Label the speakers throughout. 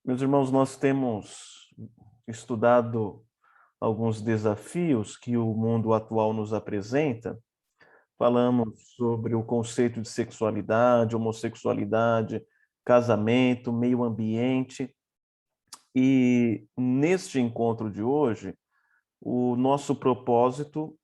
Speaker 1: Meus irmãos, nós temos estudado alguns desafios que o mundo atual nos apresenta. Falamos sobre o conceito de sexualidade, homossexualidade, casamento, meio ambiente. E neste encontro de hoje, o nosso propósito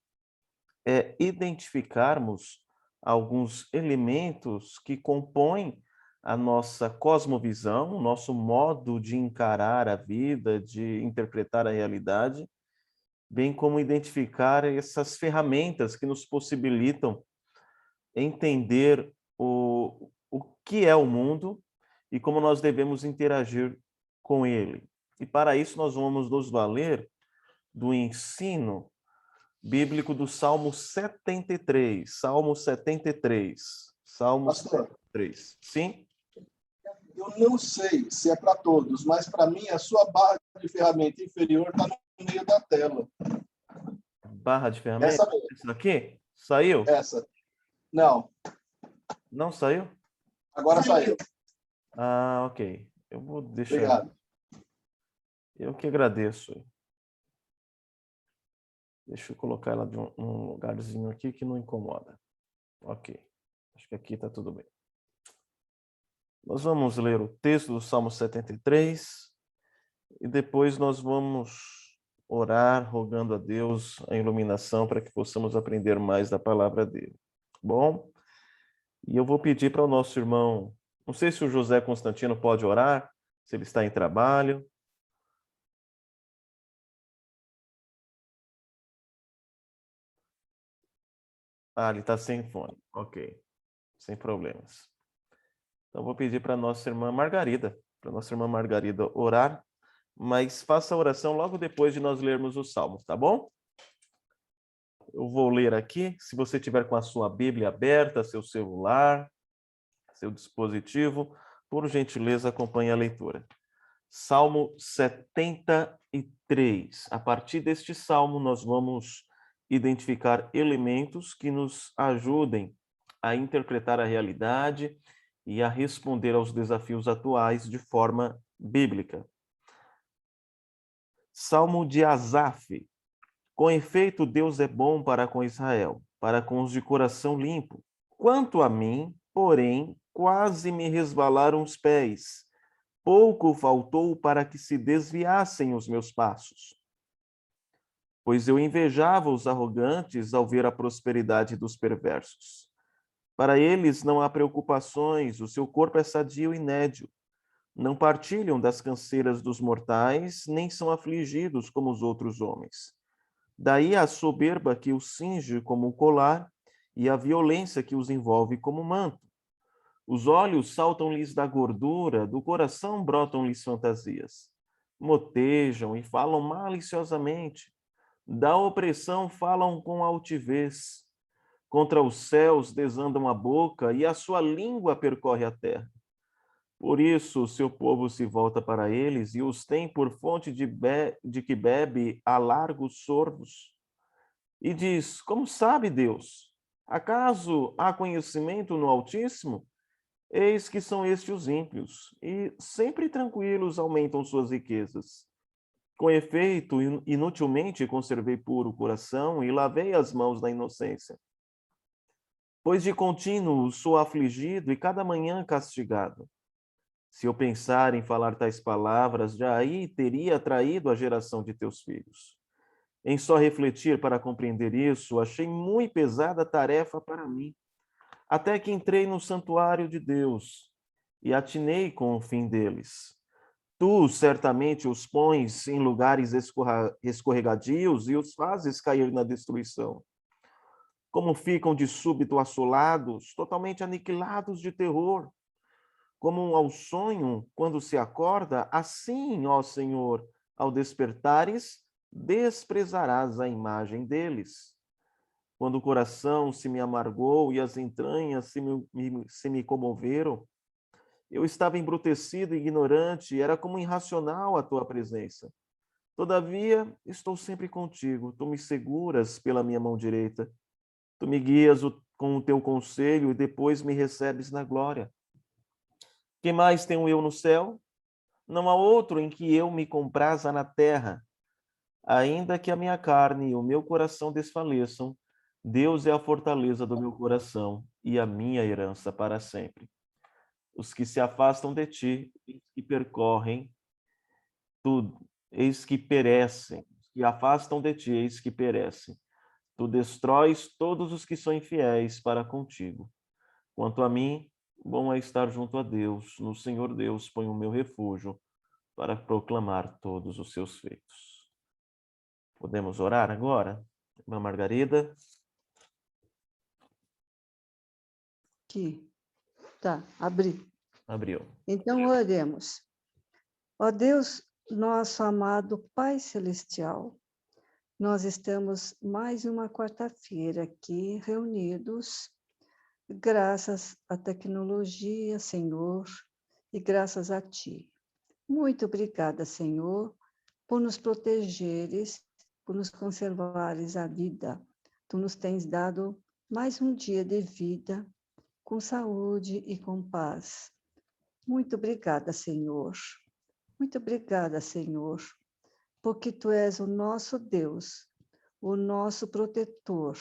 Speaker 1: é identificarmos alguns elementos que compõem a nossa cosmovisão, o nosso modo de encarar a vida, de interpretar a realidade, bem como identificar essas ferramentas que nos possibilitam entender o que é o mundo e como nós devemos interagir com ele. E para isso nós vamos nos valer do ensino bíblico do Salmo 73. Salmo 73. Salmo
Speaker 2: Pastor,
Speaker 1: 73. Sim?
Speaker 2: eu não sei se é para todos, mas para mim a sua barra de ferramenta inferior está no meio da tela.
Speaker 1: Barra de ferramenta?
Speaker 2: Essa mesmo,
Speaker 1: Isso aqui? Saiu?
Speaker 2: essa. Não,
Speaker 1: Não saiu?
Speaker 2: agora saiu.
Speaker 1: Ah, ok. Eu vou deixar.
Speaker 2: Obrigado.
Speaker 1: Eu que agradeço. Deixa eu colocar ela de um lugarzinho aqui que não incomoda. Ok. Acho que aqui está tudo bem. Nós vamos ler o texto do Salmo 73 e depois nós vamos orar, rogando a Deus a iluminação para que possamos aprender mais da palavra dele. Bom? E eu vou pedir para o nosso irmão, não sei se o José Constantino pode orar, se ele está em trabalho. Ah, ele está sem fone. Ok, sem problemas. Então, vou pedir para a nossa irmã Margarida, orar, mas faça a oração logo depois de nós lermos os salmos, tá bom? Eu vou ler aqui, se você tiver com a sua Bíblia aberta, seu celular, seu dispositivo, por gentileza, acompanhe a leitura. Salmo 73. A partir deste salmo, nós vamos identificar elementos que nos ajudem a interpretar a realidade e a responder aos desafios atuais de forma bíblica. Salmo de Asaf. Com efeito, Deus é bom para com Israel, para com os de coração limpo. Quanto a mim, porém, quase me resvalaram os pés. Pouco faltou para que se desviassem os meus passos. Pois eu invejava os arrogantes ao ver a prosperidade dos perversos. Para eles não há preocupações, o seu corpo é sadio e nédio. Não partilham das canseiras dos mortais, nem são afligidos como os outros homens. Daí a soberba que os cinge como um colar e a violência que os envolve como manto. Os olhos saltam-lhes da gordura, do coração brotam-lhes fantasias. Motejam e falam maliciosamente. Da opressão falam com altivez. Contra os céus desandam a boca e a sua língua percorre a terra. Por isso o seu povo se volta para eles e os tem por fonte de que bebe a largos sorvos. E diz: como sabe Deus? Acaso há conhecimento no Altíssimo? Eis que são estes os ímpios, e sempre tranquilos aumentam suas riquezas. Com efeito, inutilmente conservei puro o coração e lavei as mãos na inocência. Pois de contínuo sou afligido e cada manhã castigado. Se eu pensar em falar tais palavras, já aí teria atraído a geração de teus filhos. Em só refletir para compreender isso, achei muito pesada a tarefa para mim. Até que entrei no santuário de Deus e atinei com o fim deles. Tu certamente os pões em lugares escorregadios e os fazes cair na destruição. Como ficam de súbito assolados, totalmente aniquilados de terror. Como ao sonho, quando se acorda, assim, ó Senhor, ao despertares, desprezarás a imagem deles. Quando o coração se me amargou e as entranhas se me comoveram, eu estava embrutecido e ignorante, era como irracional a tua presença. Todavia, estou sempre contigo, tu me seguras pela minha mão direita, tu me guias com o teu conselho e depois me recebes na glória. Que mais tenho eu no céu? Não há outro em que eu me compraza na terra. Ainda que a minha carne e o meu coração desfaleçam, Deus é a fortaleza do meu coração e a minha herança para sempre. Os que se afastam de ti, eis que percorrem tudo, eis que perecem. Os que afastam de ti, eis que perecem. Tu destróis todos os que são infiéis para contigo. Quanto a mim, bom é estar junto a Deus. No Senhor Deus ponho o meu refúgio para proclamar todos os seus feitos. Podemos orar agora? Irmã Margarida?
Speaker 3: Aqui. Tá, abri.
Speaker 1: Abriu.
Speaker 3: Então, oremos. Ó Deus, nosso amado Pai Celestial, nós estamos mais uma quarta-feira aqui reunidos, graças à tecnologia, Senhor, e graças a Ti. Muito obrigada, Senhor, por nos protegeres, por nos conservares a vida. Tu nos tens dado mais um dia de vida, com saúde e com paz. Muito obrigada, Senhor. Muito obrigada, Senhor, porque Tu és o nosso Deus, o nosso protetor,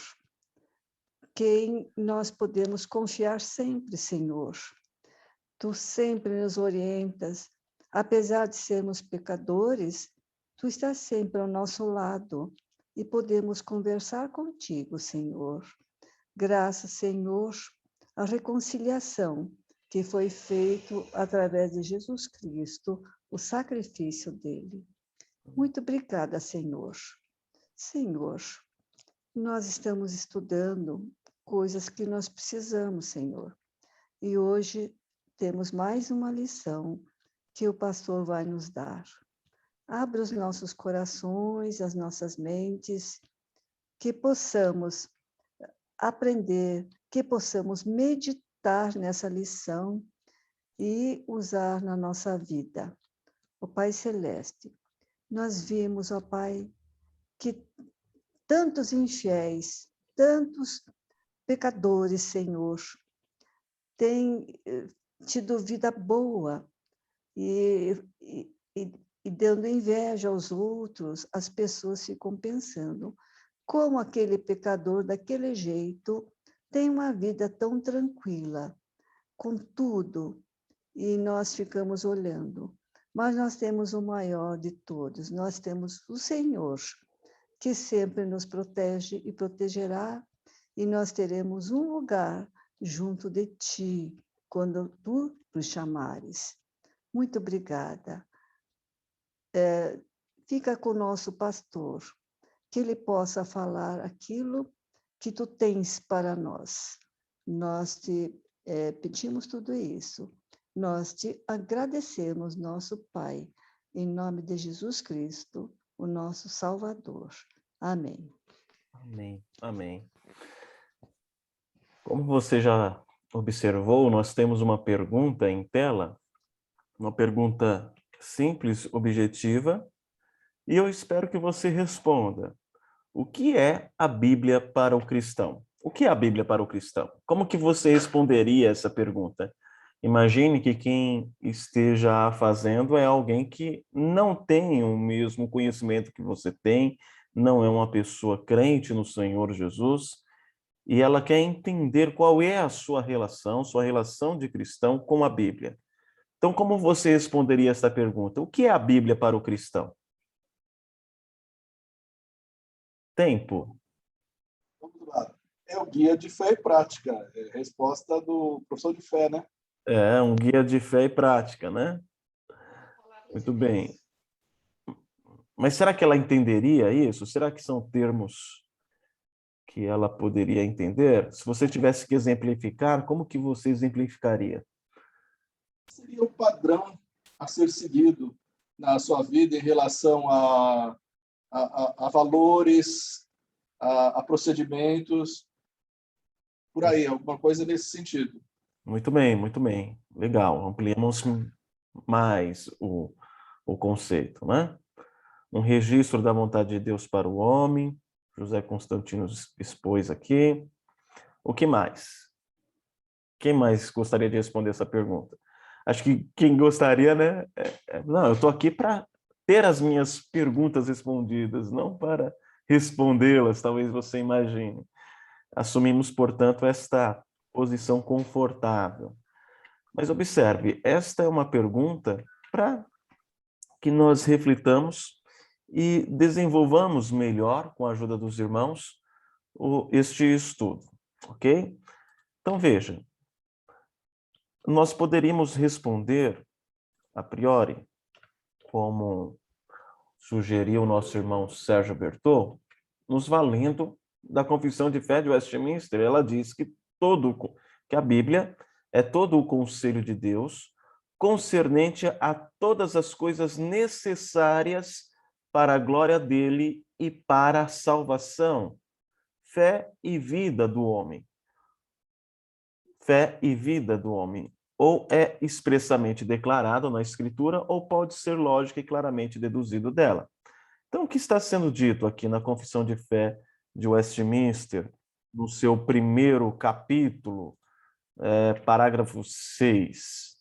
Speaker 3: quem nós podemos confiar sempre, Senhor. Tu sempre nos orientas, apesar de sermos pecadores, Tu estás sempre ao nosso lado e podemos conversar contigo, Senhor. Graças, Senhor, à reconciliação que foi feito através de Jesus Cristo, o sacrifício dele. Muito obrigada, Senhor. Senhor, nós estamos estudando coisas que nós precisamos, Senhor. E hoje temos mais uma lição que o pastor vai nos dar. Abra os nossos corações, as nossas mentes, que possamos aprender, que possamos meditar nessa lição e usar na nossa vida. Ó Pai Celeste, nós vimos, ó Pai, que tantos infiéis, tantos pecadores, Senhor, têm tido vida boa e dando inveja aos outros, as pessoas ficam pensando como aquele pecador daquele jeito tem uma vida tão tranquila, com tudo, e nós ficamos olhando. Mas nós temos o maior de todos, nós temos o Senhor, que sempre nos protege e protegerá, e nós teremos um lugar junto de Ti, quando Tu nos chamares. Muito obrigada. Fica com o nosso pastor, que ele possa falar aquilo que Tu tens para nós. Nós te pedimos tudo isso. Nós te agradecemos, nosso Pai, em nome de Jesus Cristo, o nosso Salvador. Amém.
Speaker 1: Amém. Amém. Como você já observou, nós temos uma pergunta em tela, uma pergunta simples, objetiva, e eu espero que você responda. O que é a Bíblia para o cristão? O que é a Bíblia para o cristão? Como que você responderia essa pergunta? Imagine que quem esteja fazendo é alguém que não tem o mesmo conhecimento que você tem, não é uma pessoa crente no Senhor Jesus, e ela quer entender qual é a sua relação de cristão com a Bíblia. Então, como você responderia essa pergunta? O que é a Bíblia para o cristão? Tempo.
Speaker 2: Vamos lá. É o guia de fé e prática. É a resposta do professor de fé, né?
Speaker 1: É um guia de fé e prática, né? Muito bem. Mas será que ela entenderia isso? Será que são termos que ela poderia entender? Se você tivesse que exemplificar, como que você exemplificaria?
Speaker 2: Seria o padrão a ser seguido na sua vida em relação a valores, a procedimentos, por aí, alguma coisa nesse sentido.
Speaker 1: Muito bem, muito bem. Legal. Ampliamos mais o conceito, né? Um registro da vontade de Deus para o homem. José Constantino expôs aqui. O que mais? Quem mais gostaria de responder essa pergunta? Acho que quem gostaria, né? Não, eu estou aqui para ter as minhas perguntas respondidas, não para respondê-las, talvez você imagine. Assumimos, portanto, esta posição confortável. Mas observe, esta é uma pergunta para que nós reflitamos e desenvolvamos melhor, com a ajuda dos irmãos, este estudo, ok? Então, veja, nós poderíamos responder, a priori, como sugeriu o nosso irmão Sérgio Bertol, nos valendo da Confissão de Fé de Westminster. Ela diz que a Bíblia é todo o conselho de Deus concernente a todas as coisas necessárias para a glória dele e para a salvação, fé e vida do homem. Fé e vida do homem. Ou é expressamente declarado na Escritura, ou pode ser lógico e claramente deduzido dela. Então, o que está sendo dito aqui na Confissão de Fé de Westminster, no seu primeiro capítulo, parágrafo 6?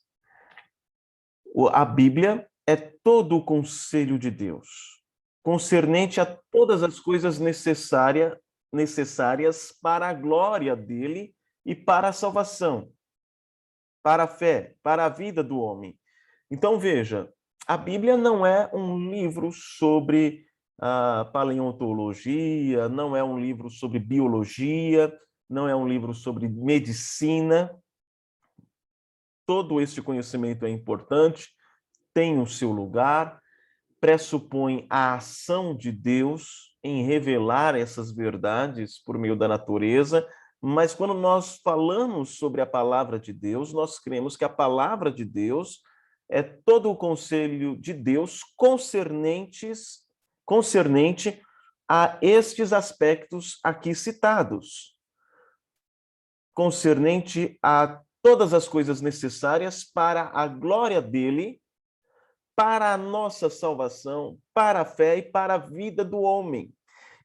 Speaker 1: A Bíblia é todo o conselho de Deus, concernente a todas as coisas necessárias para a glória dele e para a salvação, para a fé, para a vida do homem. Então, veja, a Bíblia não é um livro sobre paleontologia, não é um livro sobre biologia, não é um livro sobre medicina. Todo esse conhecimento é importante, tem o seu lugar, pressupõe a ação de Deus em revelar essas verdades por meio da natureza, mas quando nós falamos sobre a palavra de Deus, nós cremos que a palavra de Deus é todo o conselho de Deus concernente a estes aspectos aqui citados, concernente a todas as coisas necessárias para a glória dele, para a nossa salvação, para a fé e para a vida do homem.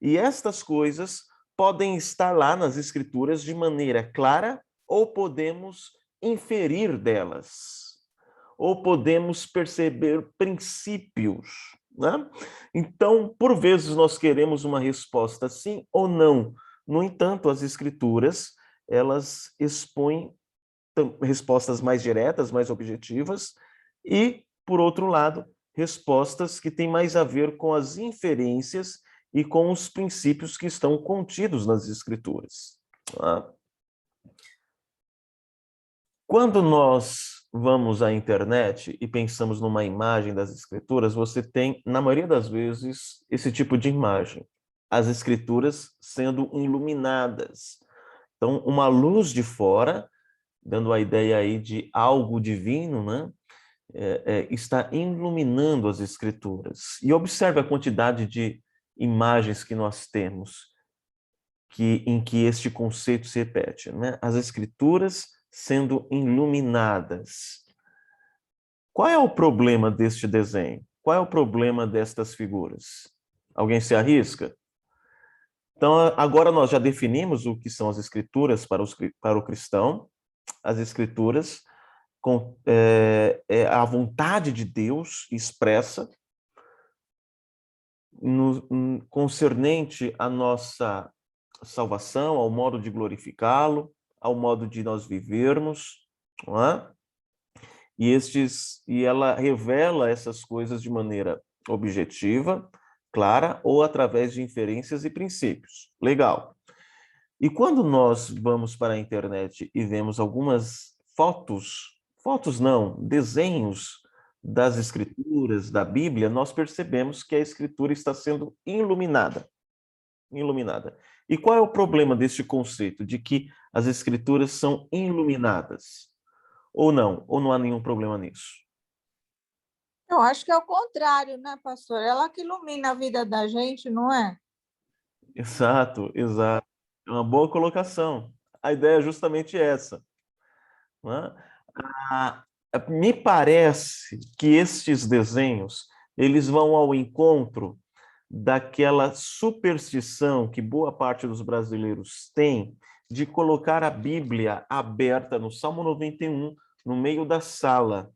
Speaker 1: E estas coisas podem estar lá nas Escrituras de maneira clara, ou podemos inferir delas, ou podemos perceber princípios, né? Então, por vezes, nós queremos uma resposta sim ou não. No entanto, as Escrituras, elas expõem respostas mais diretas, mais objetivas, e, por outro lado, respostas que têm mais a ver com as inferências e com os princípios que estão contidos nas Escrituras. Quando nós vamos à internet e pensamos numa imagem das Escrituras, você tem, na maioria das vezes, esse tipo de imagem. As Escrituras sendo iluminadas. Então, uma luz de fora, dando a ideia aí de algo divino, né? Está iluminando as Escrituras. E observe a quantidade de imagens que nós temos em que este conceito se repete, né? As Escrituras sendo iluminadas. Qual é o problema deste desenho? Qual é o problema destas figuras? Alguém se arrisca? Então, agora nós já definimos o que são as Escrituras para o cristão. As Escrituras a vontade de Deus expressa concernente à nossa salvação, ao modo de glorificá-lo, ao modo de nós vivermos, não é? E ela revela essas coisas de maneira objetiva, clara, ou através de inferências e princípios. Legal. E quando nós vamos para a internet e vemos algumas fotos não, desenhos das Escrituras, da Bíblia, nós percebemos que a Escritura está sendo iluminada. Iluminada. E qual é o problema deste conceito de que as Escrituras são iluminadas? Ou não há nenhum problema nisso?
Speaker 4: Eu acho que é o contrário, né, pastor? Ela que ilumina a vida da gente, não é?
Speaker 1: Exato, exato. É uma boa colocação. A ideia é justamente essa, não é? Me parece que estes desenhos eles vão ao encontro daquela superstição que boa parte dos brasileiros tem de colocar a Bíblia aberta no Salmo 91, no meio da sala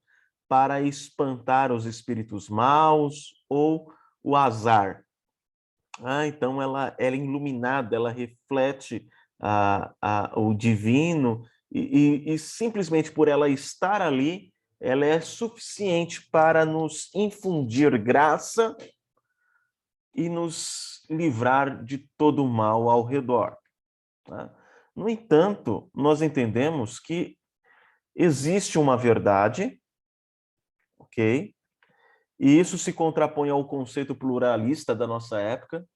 Speaker 1: para espantar os espíritos maus ou o azar. Então ela é iluminada, ela reflete o divino e simplesmente por ela estar ali, ela é suficiente para nos infundir graça e nos livrar de todo o mal ao redor. Tá? No entanto, nós entendemos que existe uma verdade, ok? E isso se contrapõe ao conceito pluralista da nossa época,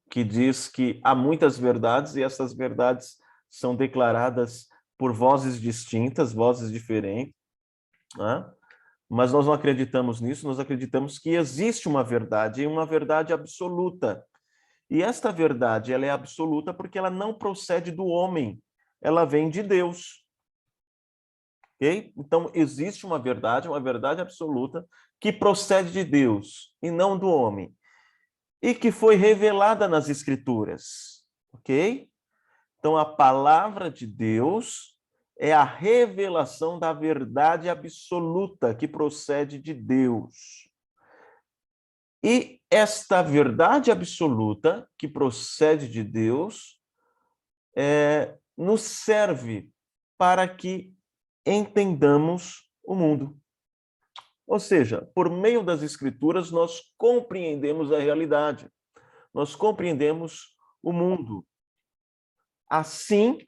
Speaker 1: que diz que há muitas verdades e essas verdades são declaradas por vozes distintas, vozes diferentes, né? Mas nós não acreditamos nisso, nós acreditamos que existe uma verdade, e uma verdade absoluta. E esta verdade, ela é absoluta porque ela não procede do homem, ela vem de Deus. Okay? Então, existe uma verdade absoluta, que procede de Deus e não do homem, e que foi revelada nas Escrituras. Ok? Então, a palavra de Deus é a revelação da verdade absoluta que procede de Deus. E esta verdade absoluta que procede de Deus nos serve para que entendamos o mundo. Ou seja, por meio das Escrituras, nós compreendemos a realidade, nós compreendemos o mundo. Assim,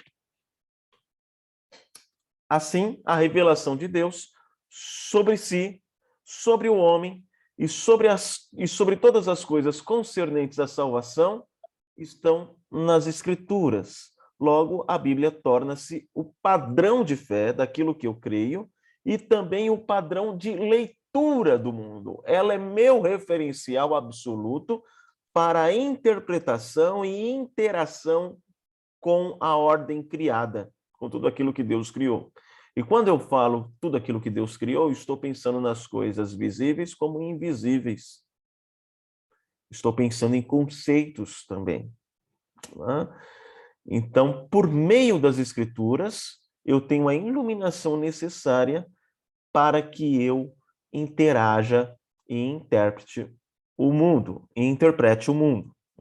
Speaker 1: a revelação de Deus sobre si, sobre o homem e sobre todas as coisas concernentes à salvação estão nas Escrituras. Logo, a Bíblia torna-se o padrão de fé daquilo que eu creio e também o padrão de leitura do mundo. Ela é meu referencial absoluto para a interpretação e interação com a ordem criada, com tudo aquilo que Deus criou. E quando eu falo tudo aquilo que Deus criou, estou pensando nas coisas visíveis como invisíveis. Estou pensando em conceitos também. Né? Então, por meio das Escrituras, eu tenho a iluminação necessária para que eu interaja e interprete o mundo.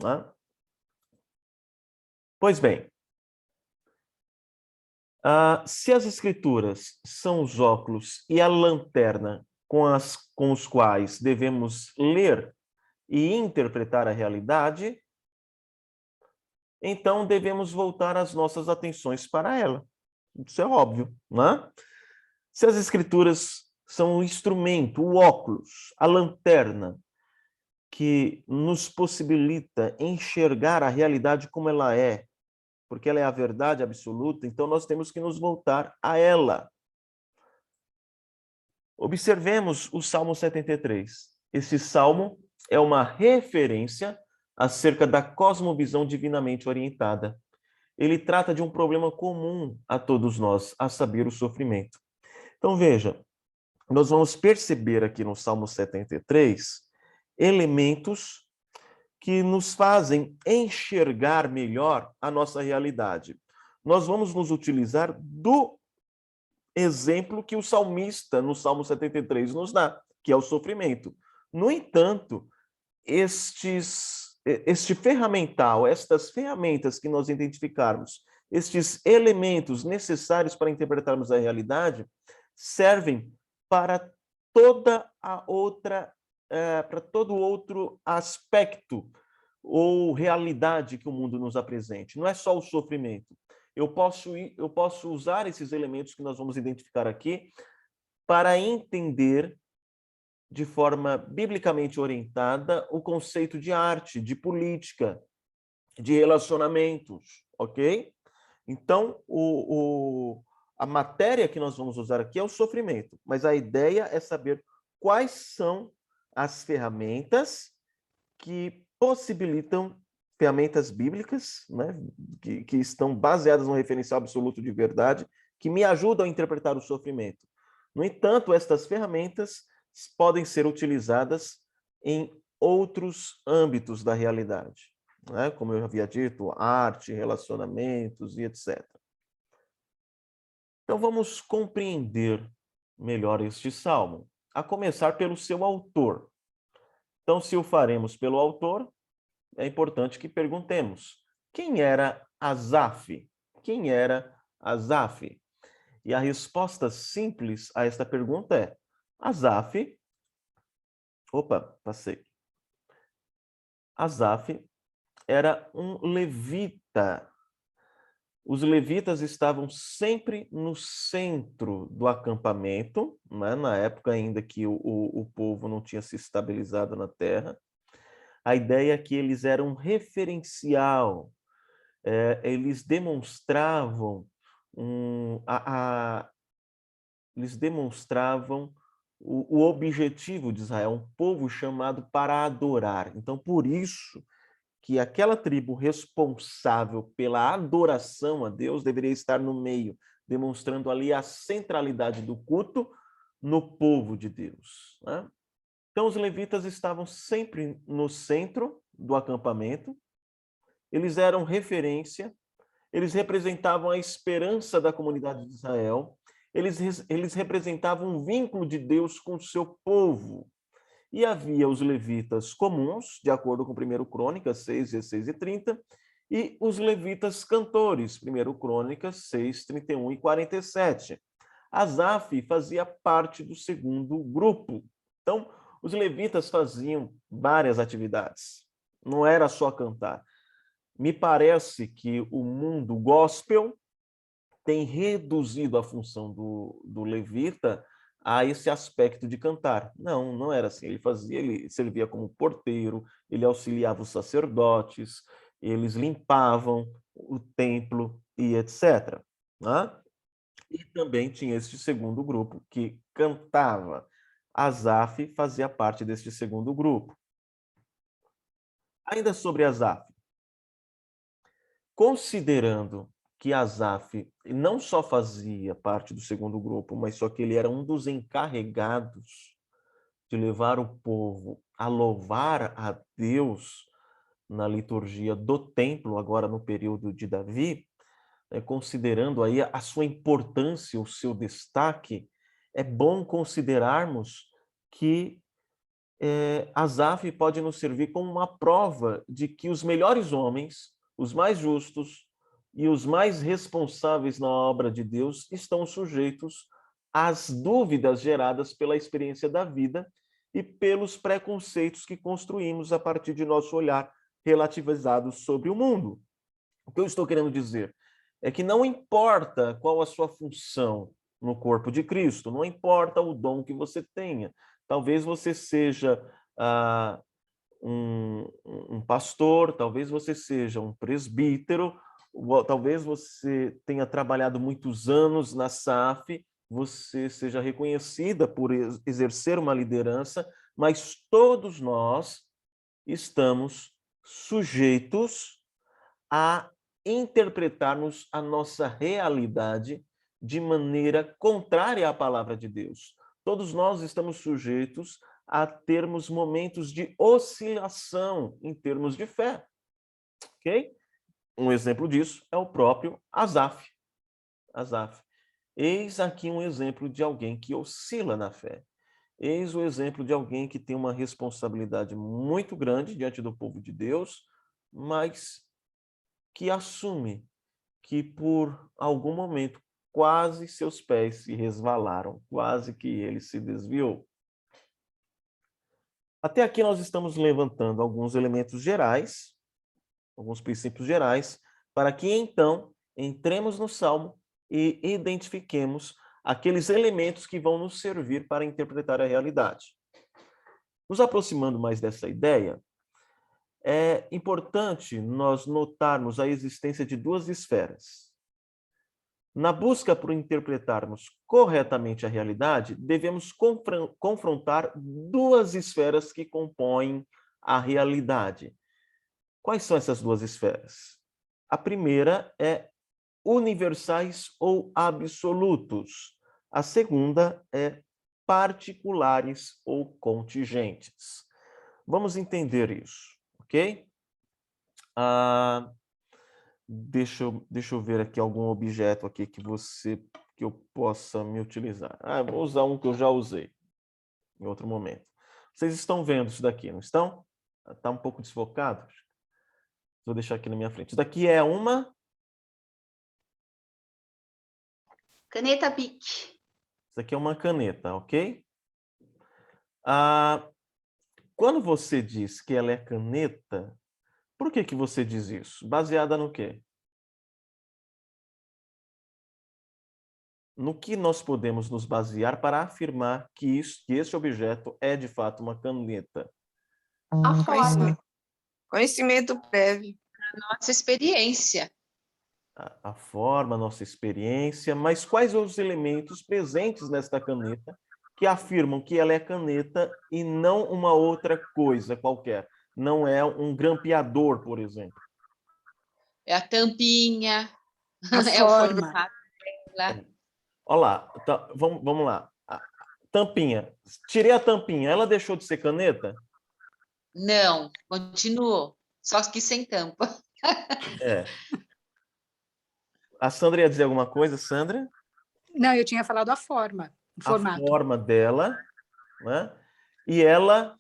Speaker 1: Né? Pois bem, se as Escrituras são os óculos e a lanterna com os quais devemos ler e interpretar a realidade, então devemos voltar as nossas atenções para ela. Isso é óbvio, né? Se as Escrituras são o instrumento, o óculos, a lanterna, que nos possibilita enxergar a realidade como ela é, porque ela é a verdade absoluta, então nós temos que nos voltar a ela. Observemos o Salmo 73. Esse salmo é uma referência acerca da cosmovisão divinamente orientada. Ele trata de um problema comum a todos nós, a saber, o sofrimento. Então, veja, nós vamos perceber aqui no Salmo 73 elementos que nos fazem enxergar melhor a nossa realidade. Nós vamos nos utilizar do exemplo que o salmista, no Salmo 73, nos dá, que é o sofrimento. No entanto, este ferramental, estas ferramentas que nós identificarmos, estes elementos necessários para interpretarmos a realidade, servem para toda a outra, para todo outro aspecto ou realidade que o mundo nos apresente. Não é só o sofrimento. Eu posso usar esses elementos que nós vamos identificar aqui para entender de forma biblicamente orientada o conceito de arte, de política, de relacionamentos, ok? Então, a matéria que nós vamos usar aqui é o sofrimento, mas a ideia é saber quais são as ferramentas que possibilitam, ferramentas bíblicas, né, que estão baseadas no referencial absoluto de verdade, que me ajudam a interpretar o sofrimento. No entanto, estas ferramentas podem ser utilizadas em outros âmbitos da realidade, né? Como eu havia dito, arte, relacionamentos e etc. Então, vamos compreender melhor este salmo, a começar pelo seu autor. Então, se o faremos pelo autor, é importante que perguntemos: quem era Asaf? Quem era Asaf? E a resposta simples a esta pergunta é: Asaf. Opa, passei. Asaf era um levita. Os levitas estavam sempre no centro do acampamento, né? Na época ainda que o povo não tinha se estabilizado na terra. A ideia é que eles eram um referencial, eles demonstravam eles demonstravam o objetivo de Israel, um povo chamado para adorar. Então, por isso que aquela tribo responsável pela adoração a Deus deveria estar no meio, demonstrando ali a centralidade do culto no povo de Deus, né? Então, os levitas estavam sempre no centro do acampamento, eles eram referência, eles representavam a esperança da comunidade de Israel, eles representavam um vínculo de Deus com o seu povo. E havia os levitas comuns, de acordo com 1 Crônicas 6, 16 e 30, e os levitas cantores, 1 Crônicas 6, 31 e 47. Asaf fazia parte do segundo grupo. Então, os levitas faziam várias atividades. Não era só cantar. Me parece que o mundo gospel tem reduzido a função do levita a esse aspecto de cantar. Não, não era assim. Ele servia como porteiro, ele auxiliava os sacerdotes, eles limpavam o templo e etc. Né? E também tinha este segundo grupo que cantava. Asaf fazia parte deste segundo grupo. Ainda sobre Asaf, considerando que Asaf não só fazia parte do segundo grupo, mas só que ele era um dos encarregados de levar o povo a louvar a Deus na liturgia do templo, agora no período de Davi, considerando aí a sua importância, o seu destaque, é bom considerarmos que Asaf pode nos servir como uma prova de que os melhores homens, os mais justos e os mais responsáveis na obra de Deus estão sujeitos às dúvidas geradas pela experiência da vida e pelos preconceitos que construímos a partir de nosso olhar relativizado sobre o mundo. O que eu estou querendo dizer é que não importa qual a sua função no corpo de Cristo, não importa o dom que você tenha. Talvez você seja um pastor, talvez você seja um presbítero, talvez você tenha trabalhado muitos anos na SAF, você seja reconhecida por exercer uma liderança, mas todos nós estamos sujeitos a interpretarmos a nossa realidade de maneira contrária à palavra de Deus. Todos nós estamos sujeitos a termos momentos de oscilação em termos de fé. Ok? Um exemplo disso é o próprio Asaf. Asaf. Eis aqui um exemplo de alguém que oscila na fé. Eis o exemplo de alguém que tem uma responsabilidade muito grande diante do povo de Deus, mas que assume que por algum momento quase seus pés se resvalaram, quase que ele se desviou. Até aqui nós estamos levantando alguns elementos gerais, alguns princípios gerais, para que então entremos no Salmo e identifiquemos aqueles elementos que vão nos servir para interpretar a realidade. Nos aproximando mais dessa ideia, é importante nós notarmos a existência de duas esferas. Na busca por interpretarmos corretamente a realidade, devemos confrontar duas esferas que compõem a realidade. Quais são essas duas esferas? A primeira é universais ou absolutos. A segunda é particulares ou contingentes. Vamos entender isso, ok? Deixa eu ver aqui algum objeto aqui que você que eu possa me utilizar? Ah, vou usar um que eu já usei em outro momento. Vocês estão vendo isso daqui, não estão? Está um pouco desfocado? Vou deixar aqui na minha frente. Isso daqui é uma...
Speaker 5: Caneta Bic.
Speaker 1: Isso aqui é uma caneta, ok? Ah, quando você diz que ela é caneta, por que que você diz isso? Baseada no quê? No que nós podemos nos basear para afirmar que esse objeto é de fato uma caneta?
Speaker 5: A forma.
Speaker 6: Conhecimento prévio.
Speaker 5: Nossa experiência.
Speaker 1: A forma, a nossa experiência, mas quais os elementos presentes nesta caneta que afirmam que ela é caneta e não uma outra coisa qualquer? Não é um grampeador, por exemplo.
Speaker 5: É a tampinha.
Speaker 6: A
Speaker 5: É o
Speaker 6: forma.
Speaker 5: formato dela.
Speaker 1: Olha lá, tá, vamos lá. A tampinha. Tirei a tampinha, ela deixou de ser caneta?
Speaker 5: Não, continuou. Só que sem tampa.
Speaker 1: É. A Sandra ia dizer alguma coisa, Sandra?
Speaker 6: Não, eu tinha falado a forma, o
Speaker 1: A
Speaker 6: formato.
Speaker 1: forma dela, né? E ela,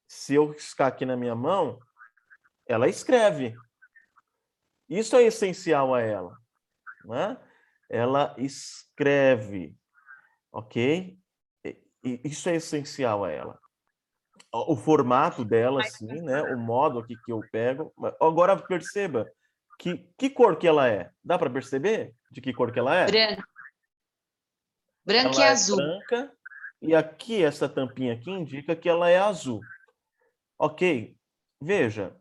Speaker 1: se eu riscar aqui na minha mão, ela escreve. Isso é essencial a ela, né? Ela escreve, ok? Isso é essencial a ela. O formato dela, sim, né? O modo aqui que eu pego. Agora perceba que cor que ela é. Dá para perceber de que cor que ela é?
Speaker 5: Branca. Branca
Speaker 1: Ela
Speaker 5: e
Speaker 1: é
Speaker 5: azul.
Speaker 1: branca e aqui essa tampinha aqui indica que ela é azul. Ok? Veja,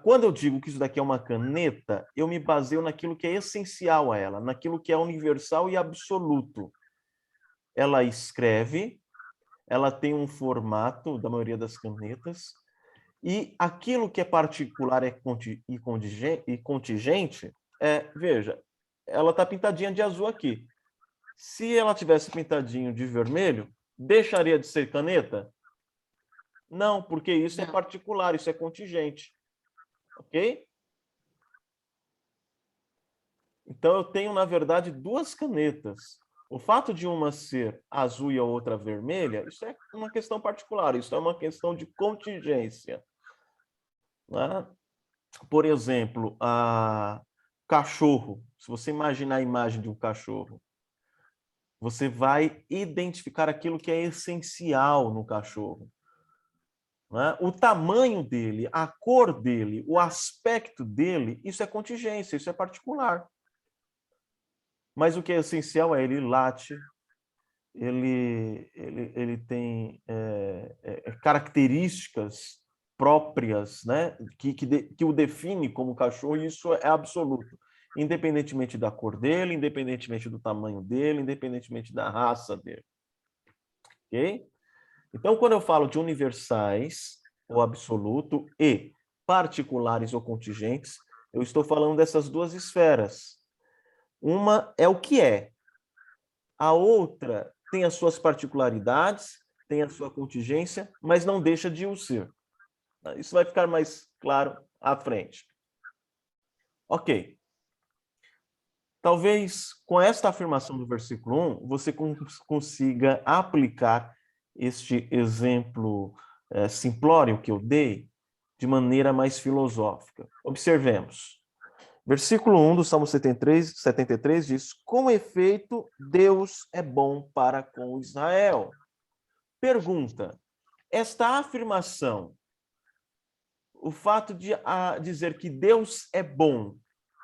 Speaker 1: quando eu digo que isso daqui é uma caneta, eu me baseio naquilo que é essencial a ela, naquilo que é universal e absoluto. Ela escreve, ela tem um formato da maioria das canetas, e aquilo que é particular e contingente, veja, ela está pintadinha de azul aqui. Se ela tivesse pintadinho de vermelho, deixaria de ser caneta? Não, porque isso é
Speaker 5: Não.
Speaker 1: particular, isso é contingente. Ok? Então, eu tenho, na verdade, duas canetas. O fato de uma ser azul e a outra vermelha, isso é uma questão particular, isso é uma questão de contingência. Né? Por exemplo, cachorro. Se você imaginar a imagem de um cachorro, você vai identificar aquilo que é essencial no cachorro. Né? O tamanho dele, a cor dele, o aspecto dele, isso é contingência, isso é particular. Mas o que é essencial é ele late, ele tem características próprias, né, que o define como cachorro, e isso é absoluto. Independentemente da cor dele, independentemente do tamanho dele, independentemente da raça dele. Ok? Então, quando eu falo de universais, ou absoluto, e particulares ou contingentes, eu estou falando dessas duas esferas. Uma é o que é. A outra tem as suas particularidades, tem a sua contingência, mas não deixa de o ser. Isso vai ficar mais claro à frente. Ok. Talvez com esta afirmação do versículo 1, você consiga aplicar este exemplo simplório que eu dei de maneira mais filosófica. Observemos. Versículo 1 do Salmo 73 diz: com efeito, Deus é bom para com Israel. Pergunta: esta afirmação, o fato de dizer que Deus é bom,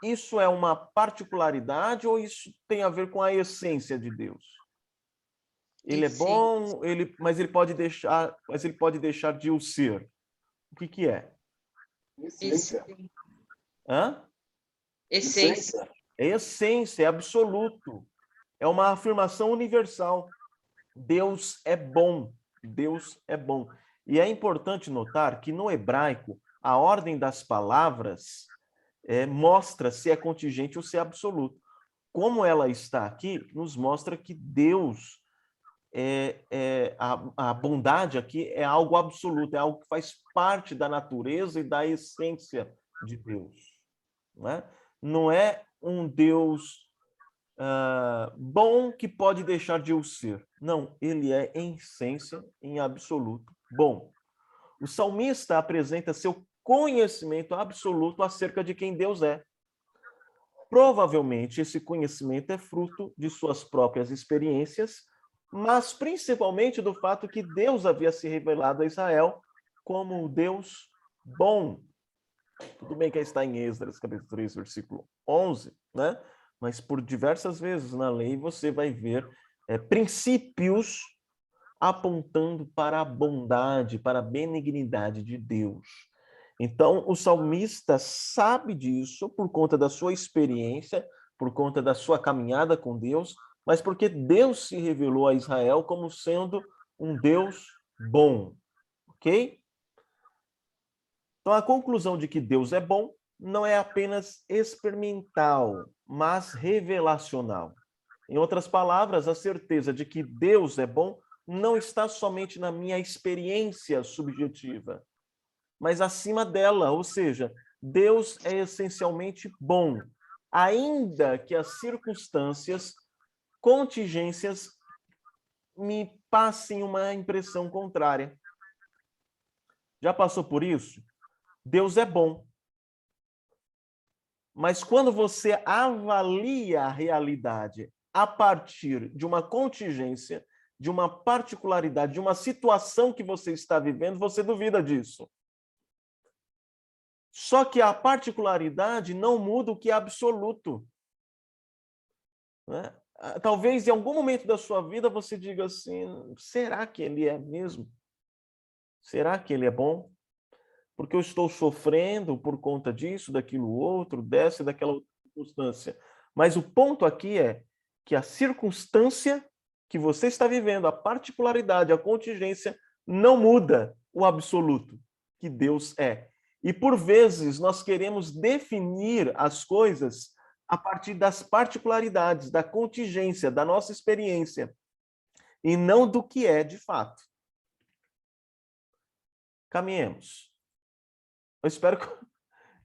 Speaker 1: isso é uma particularidade ou isso tem a ver com a essência de Deus? Ele é bom, mas ele pode deixar de o ser. O que é?
Speaker 2: Essência.
Speaker 1: Hã?
Speaker 5: Essência.
Speaker 1: É essência, é absoluto. É uma afirmação universal. Deus é bom. Deus é bom. E é importante notar que no hebraico, a ordem das palavras mostra se é contingente ou se é absoluto. Como ela está aqui, nos mostra que Deus, a bondade aqui é algo absoluto, é algo que faz parte da natureza e da essência de Deus. Não é um Deus bom que pode deixar de o ser. Não, ele é em essência, em absoluto, bom. O salmista apresenta seu conhecimento absoluto acerca de quem Deus é. Provavelmente esse conhecimento é fruto de suas próprias experiências, mas principalmente do fato que Deus havia se revelado a Israel como o Deus bom. Tudo bem que está em Esdras, capítulo 3, versículo 11, né? Mas por diversas vezes na lei você vai ver princípios apontando para a bondade, para a benignidade de Deus. Então, o salmista sabe disso por conta da sua experiência, por conta da sua caminhada com Deus, mas porque Deus se revelou a Israel como sendo um Deus bom, ok? Então, a conclusão de que Deus é bom não é apenas experimental, mas revelacional. Em outras palavras, a certeza de que Deus é bom não está somente na minha experiência subjetiva, mas acima dela, ou seja, Deus é essencialmente bom, ainda que as circunstâncias, contingências me passem uma impressão contrária. Já passou por isso? Deus é bom. Mas quando você avalia a realidade a partir de uma contingência, de uma particularidade, de uma situação que você está vivendo, você duvida disso. Só que a particularidade não muda o que é absoluto. Né? Talvez em algum momento da sua vida você diga assim, será que ele é mesmo? Será que ele é bom? Porque eu estou sofrendo por conta disso, daquilo outro, dessa e daquela outra circunstância. Mas o ponto aqui é que a circunstância que você está vivendo, a particularidade, a contingência, não muda o absoluto que Deus é. E, por vezes, nós queremos definir as coisas a partir das particularidades, da contingência, da nossa experiência, e não do que é de fato. Caminhemos. Eu espero que...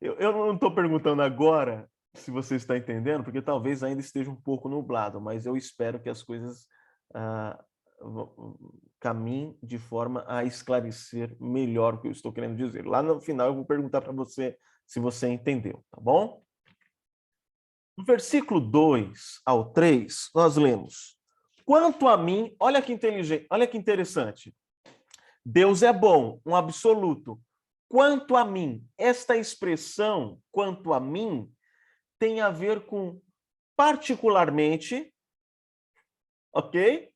Speaker 1: Eu não estou perguntando agora se você está entendendo, porque talvez ainda esteja um pouco nublado, mas eu espero que as coisas caminhem de forma a esclarecer melhor o que eu estou querendo dizer. Lá no final eu vou perguntar para você se você entendeu, tá bom? No versículo 2 ao 3, nós lemos: quanto a mim, olha que inteligente, olha que interessante. Deus é bom, um absoluto. Quanto a mim, esta expressão, quanto a mim, tem a ver com particularmente, ok?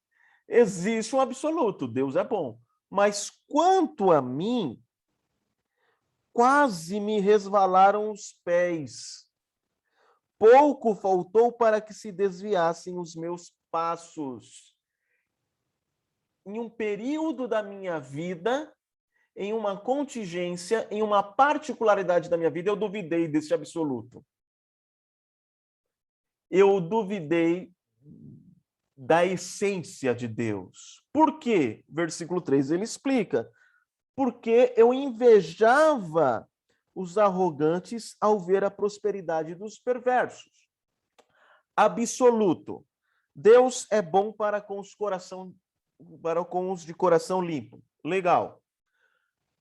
Speaker 1: Existe um absoluto, Deus é bom. Mas quanto a mim, quase me resvalaram os pés. Pouco faltou para que se desviassem os meus passos. Em um período da minha vida, em uma contingência, em uma particularidade da minha vida, eu duvidei desse absoluto. Eu duvidei da essência de Deus. Por quê? Versículo 3, ele explica. Porque eu invejava os arrogantes ao ver a prosperidade dos perversos. Absoluto. Deus é bom para com os de coração limpo. Legal.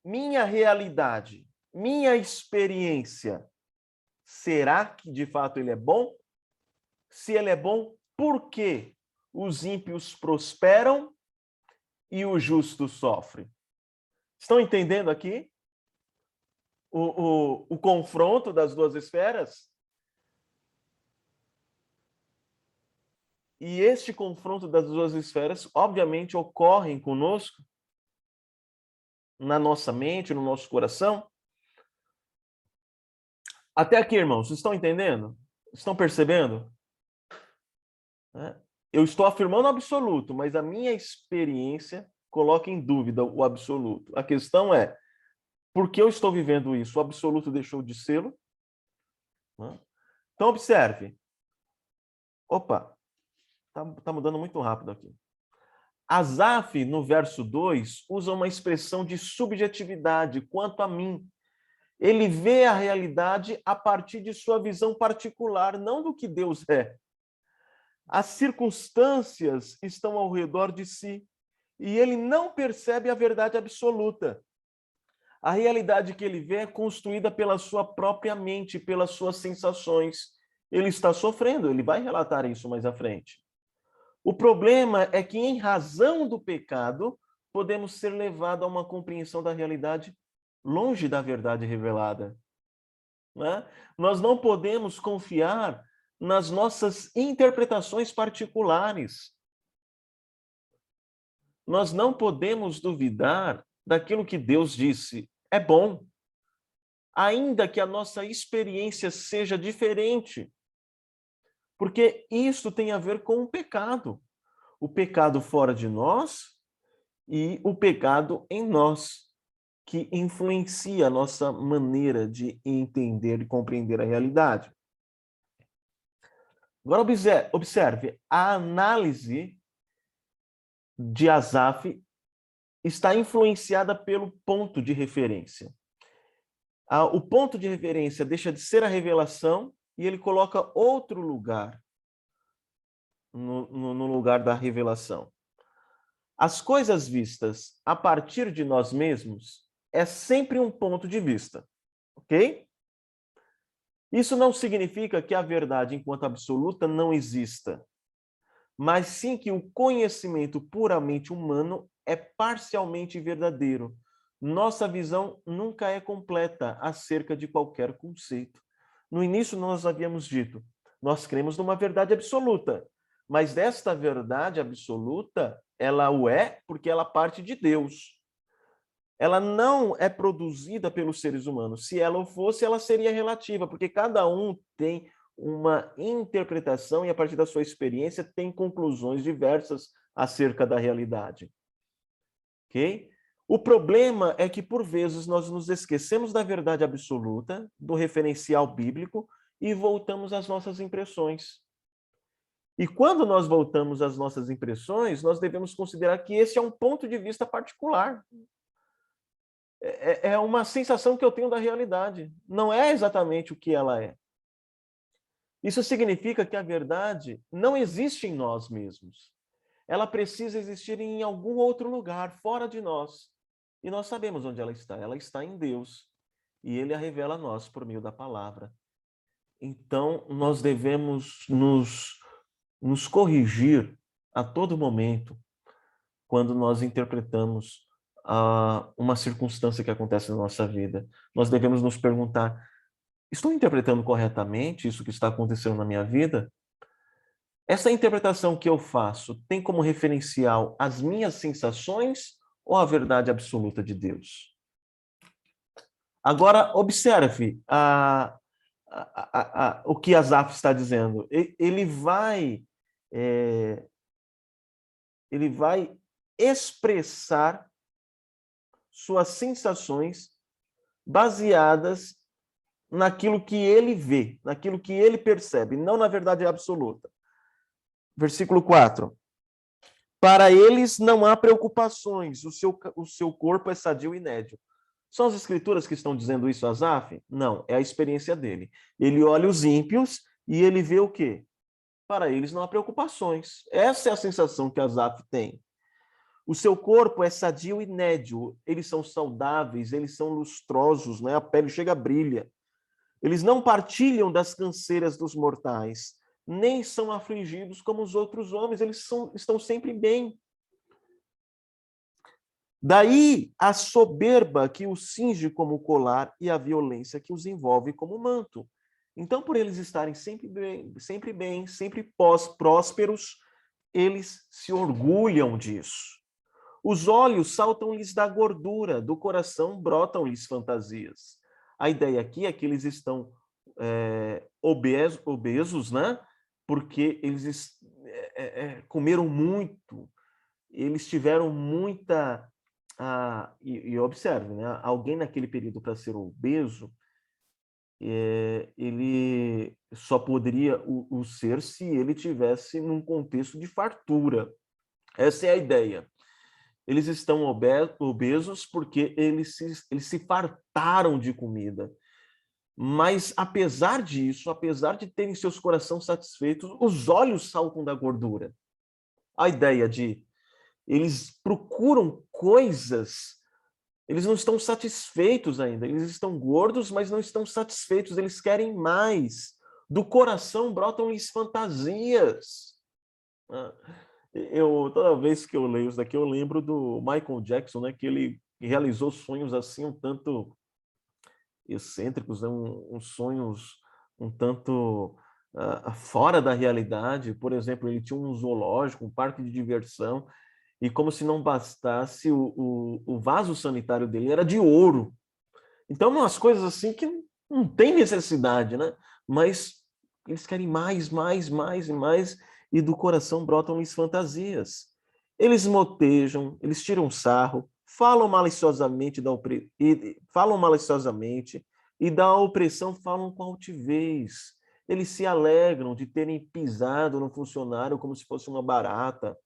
Speaker 1: Minha realidade, minha experiência, será que de fato ele é bom? Se ele é bom, por que os ímpios prosperam e o justo sofre? Estão entendendo aqui o confronto das duas esferas? E este confronto das duas esferas, obviamente, ocorre conosco, na nossa mente, no nosso coração. Até aqui, irmãos, estão entendendo? Estão percebendo? Eu estou afirmando o absoluto, mas a minha experiência coloca em dúvida o absoluto. A questão é, por que eu estou vivendo isso? O absoluto deixou de sê-lo? Então, observe. Opa, tá mudando muito rápido aqui. Asaf, no verso 2, usa uma expressão de subjetividade quanto a mim. Ele vê a realidade a partir de sua visão particular, não do que Deus é. As circunstâncias estão ao redor de si e ele não percebe a verdade absoluta. A realidade que ele vê é construída pela sua própria mente, pelas suas sensações. Ele está sofrendo, ele vai relatar isso mais à frente. O problema é que, em razão do pecado, podemos ser levados a uma compreensão da realidade longe da verdade revelada. Né? Nós não podemos confiar nas nossas interpretações particulares. Nós não podemos duvidar daquilo que Deus disse. É bom, ainda que a nossa experiência seja diferente, porque isso tem a ver com o pecado fora de nós e o pecado em nós, que influencia a nossa maneira de entender e compreender a realidade. Agora observe, a análise de Asaf está influenciada pelo ponto de referência. O ponto de referência deixa de ser a revelação e ele coloca outro lugar no lugar da revelação. As coisas vistas a partir de nós mesmos é sempre um ponto de vista, ok? Isso não significa que a verdade enquanto absoluta não exista, mas sim que o conhecimento puramente humano é parcialmente verdadeiro. Nossa visão nunca é completa acerca de qualquer conceito. No início nós havíamos dito, nós cremos numa verdade absoluta, mas desta verdade absoluta, ela o é porque ela parte de Deus. Ela não é produzida pelos seres humanos. Se ela o fosse, ela seria relativa, porque cada um tem uma interpretação e, a partir da sua experiência, tem conclusões diversas acerca da realidade. Ok? O problema é que, por vezes, nós nos esquecemos da verdade absoluta, do referencial bíblico, e voltamos às nossas impressões. E quando nós voltamos às nossas impressões, nós devemos considerar que esse é um ponto de vista particular. É uma sensação que eu tenho da realidade. Não é exatamente o que ela é. Isso significa que a verdade não existe em nós mesmos. Ela precisa existir em algum outro lugar, fora de nós. E nós sabemos onde ela está. Ela está em Deus. E Ele a revela a nós por meio da palavra. Então, nós devemos nos corrigir a todo momento quando nós interpretamos uma circunstância que acontece na nossa vida. Nós devemos nos perguntar, estou interpretando corretamente isso que está acontecendo na minha vida? Essa interpretação que eu faço tem como referencial as minhas sensações ou a verdade absoluta de Deus? Agora, observe o que Asaf está dizendo. Ele vai expressar suas sensações baseadas naquilo que ele vê, naquilo que ele percebe, não na verdade absoluta. Versículo 4. Para eles não há preocupações, o seu corpo é sadio e nédio. São as escrituras que estão dizendo isso a Asaf? Não, é a experiência dele. Ele olha os ímpios e ele vê o quê? Para eles não há preocupações. Essa é a sensação que Asaf tem. O seu corpo é sadio e nédio, eles são saudáveis, eles são lustrosos, né? A pele chega a brilha. Eles não partilham das canseiras dos mortais, nem são afligidos como os outros homens, eles estão sempre bem. Daí a soberba que os cinge como colar e a violência que os envolve como manto. Então, por eles estarem sempre bem, sempre prósperos, eles se orgulham disso. Os olhos saltam-lhes da gordura, do coração brotam-lhes fantasias. A ideia aqui é que eles estão obesos, né? Porque eles comeram muito, eles tiveram muita... e observe, né? Alguém naquele período, para ser obeso, ele só poderia o ser se ele tivesse num contexto de fartura. Essa é a ideia. Eles estão obesos porque eles se fartaram de comida. Mas, apesar disso, apesar de terem seus corações satisfeitos, os olhos saltam da gordura. A ideia de eles procuram coisas, eles não estão satisfeitos ainda, eles estão gordos, mas não estão satisfeitos, eles querem mais. Do coração brotam-lhes fantasias. Toda vez que eu leio isso daqui, eu lembro do Michael Jackson, né, que ele realizou sonhos assim um tanto excêntricos, né, uns sonhos um tanto fora da realidade. Por exemplo, ele tinha um zoológico, um parque de diversão, e como se não bastasse, o vaso sanitário dele era de ouro. Então, umas coisas assim que não tem necessidade, né? Mas eles querem mais, mais, mais e mais, e do coração brotam-lhes fantasias. Eles motejam, eles tiram sarro, falam maliciosamente e da opressão falam com altivez. Eles se alegram de terem pisado no funcionário como se fosse uma barata.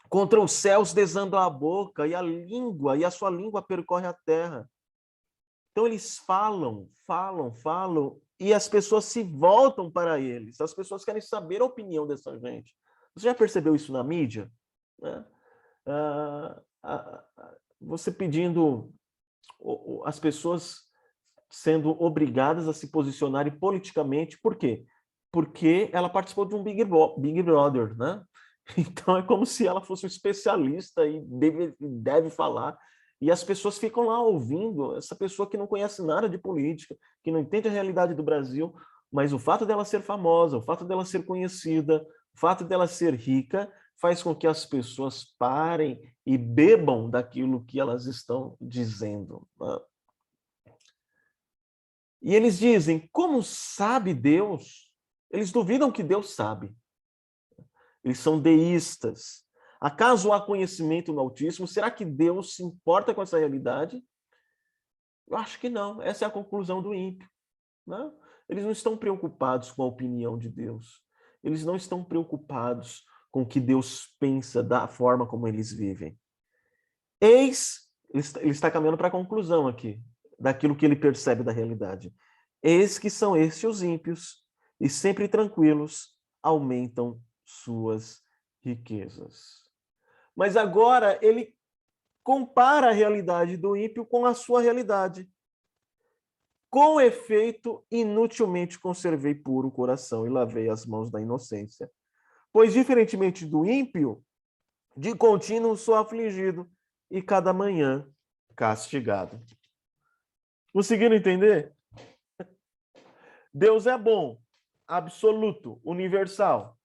Speaker 1: Contra os céus desandam a boca e a sua língua percorre a terra. Então eles falam, e as pessoas se voltam para eles. As pessoas querem saber a opinião dessa gente. Você já percebeu isso na mídia? Né? Você pedindo, as pessoas sendo obrigadas a se posicionarem politicamente. Por quê? Porque ela participou de um Big Brother, né? Então é como se ela fosse um especialista e deve falar. E as pessoas ficam lá ouvindo essa pessoa que não conhece nada de política, que não entende a realidade do Brasil, mas o fato dela ser famosa, o fato dela ser conhecida, o fato dela ser rica, faz com que as pessoas parem e bebam daquilo que elas estão dizendo. Né? E eles dizem, como sabe Deus? Eles duvidam que Deus sabe. Eles são deístas. Acaso há conhecimento no Altíssimo? Será que Deus se importa com essa realidade? Eu acho que não. Essa é a conclusão do ímpio. Né? Eles não estão preocupados com a opinião de Deus. Eles não estão preocupados com o que Deus pensa da forma como eles vivem. Ele está caminhando para a conclusão aqui, daquilo que ele percebe da realidade. Eis que são estes os ímpios, e sempre tranquilos aumentam suas riquezas. Mas agora ele compara a realidade do ímpio com a sua realidade. Com efeito, inutilmente conservei puro o coração e lavei as mãos da inocência. Pois, diferentemente do ímpio, de contínuo sou afligido e cada manhã castigado. Conseguiram entender? Deus é bom, absoluto, universal,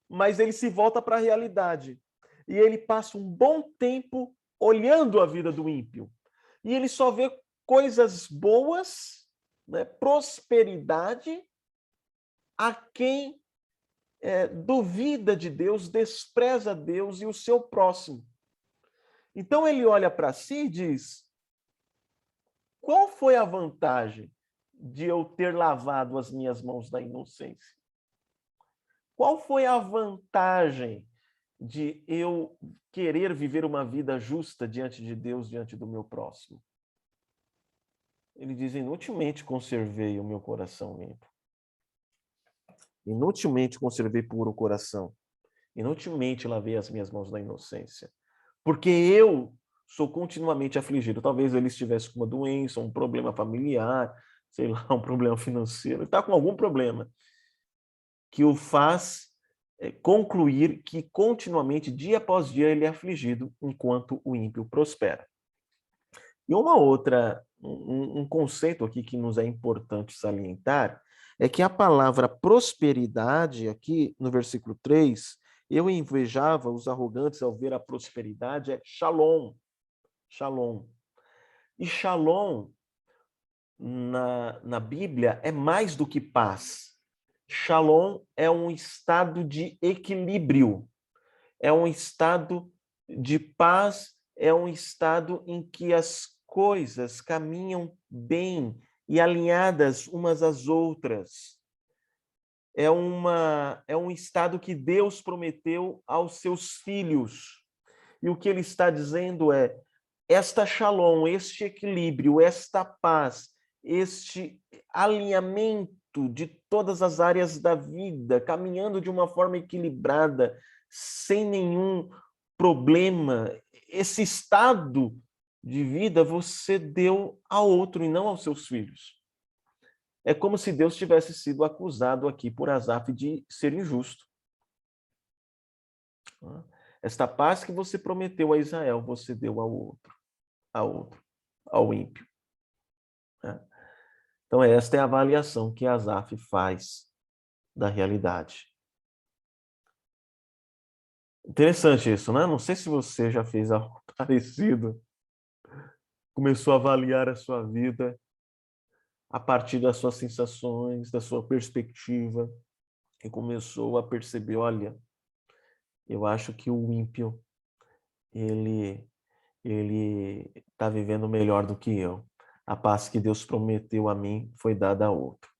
Speaker 1: mas ele se volta para a realidade e ele passa um bom tempo olhando a vida do ímpio e ele só vê coisas boas, né, prosperidade, a quem duvida de Deus, despreza Deus e o seu próximo. Então ele olha para si e diz, qual foi a vantagem de eu ter lavado as minhas mãos da inocência? Qual foi a vantagem de eu querer viver uma vida justa diante de Deus, diante do meu próximo? Ele diz, inutilmente conservei o meu coração limpo. Inutilmente conservei puro o coração. Inutilmente lavei as minhas mãos da inocência. Porque eu sou continuamente afligido. Talvez ele estivesse com uma doença, um problema familiar, sei lá, um problema financeiro. Ele está com algum problema que o faz concluir que continuamente, dia após dia, ele é afligido, enquanto o ímpio prospera. E uma outra, um conceito aqui que nos é importante salientar, é que a palavra prosperidade, aqui no versículo 3, eu invejava os arrogantes ao ver a prosperidade, é shalom. Shalom. E shalom, na Bíblia, é mais do que paz. Shalom é um estado de equilíbrio, é um estado de paz, é um estado em que as coisas caminham bem e alinhadas umas às outras. É um estado que Deus prometeu aos seus filhos. E o que ele está dizendo é, esta shalom, este equilíbrio, esta paz, este alinhamento de todas as áreas da vida, caminhando de uma forma equilibrada, sem nenhum problema. Esse estado de vida você deu a outro e não aos seus filhos. É como se Deus tivesse sido acusado aqui por Asaf de ser injusto. Esta paz que você prometeu a Israel, você deu ao ímpio. Então, esta é a avaliação que Asaf faz da realidade. Interessante isso, né? Não sei se você já fez algo parecido. Começou a avaliar a sua vida a partir das suas sensações, da sua perspectiva, e começou a perceber, olha, eu acho que o ímpio, ele está vivendo melhor do que eu. A paz que Deus prometeu a mim foi dada a outro.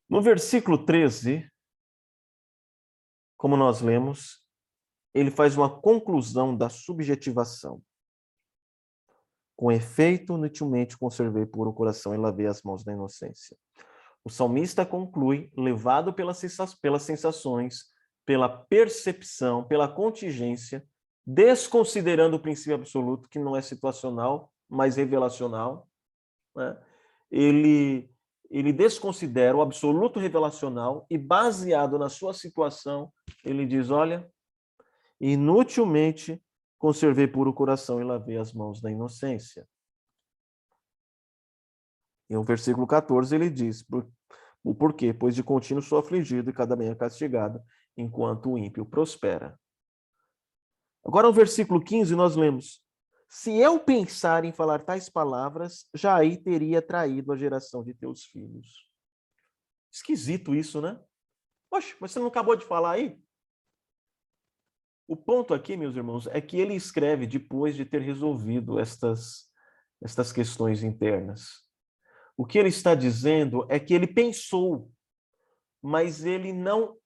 Speaker 1: No versículo 13, como nós lemos, ele faz uma conclusão da subjetivação. Com efeito, inutilmente conservei puro o coração e lavei as mãos da inocência. O salmista conclui, levado pelas sensações, pela percepção, pela contingência, desconsiderando o princípio absoluto, que não é situacional, mas revelacional, né? Ele desconsidera o absoluto revelacional e, baseado na sua situação, ele diz, olha, inutilmente conservei puro o coração e lavei as mãos da inocência. E no versículo 14 ele diz, o porquê? Pois de contínuo sou afligido e cada manhã castigado, enquanto o ímpio prospera. Agora no versículo 15 nós lemos, se eu pensar em falar tais palavras, já aí teria traído a geração de teus filhos. Esquisito isso, né? Poxa, mas você não acabou de falar aí? O ponto aqui, meus irmãos, é que ele escreve depois de ter resolvido estas questões internas. O que ele está dizendo é que ele pensou, mas ele não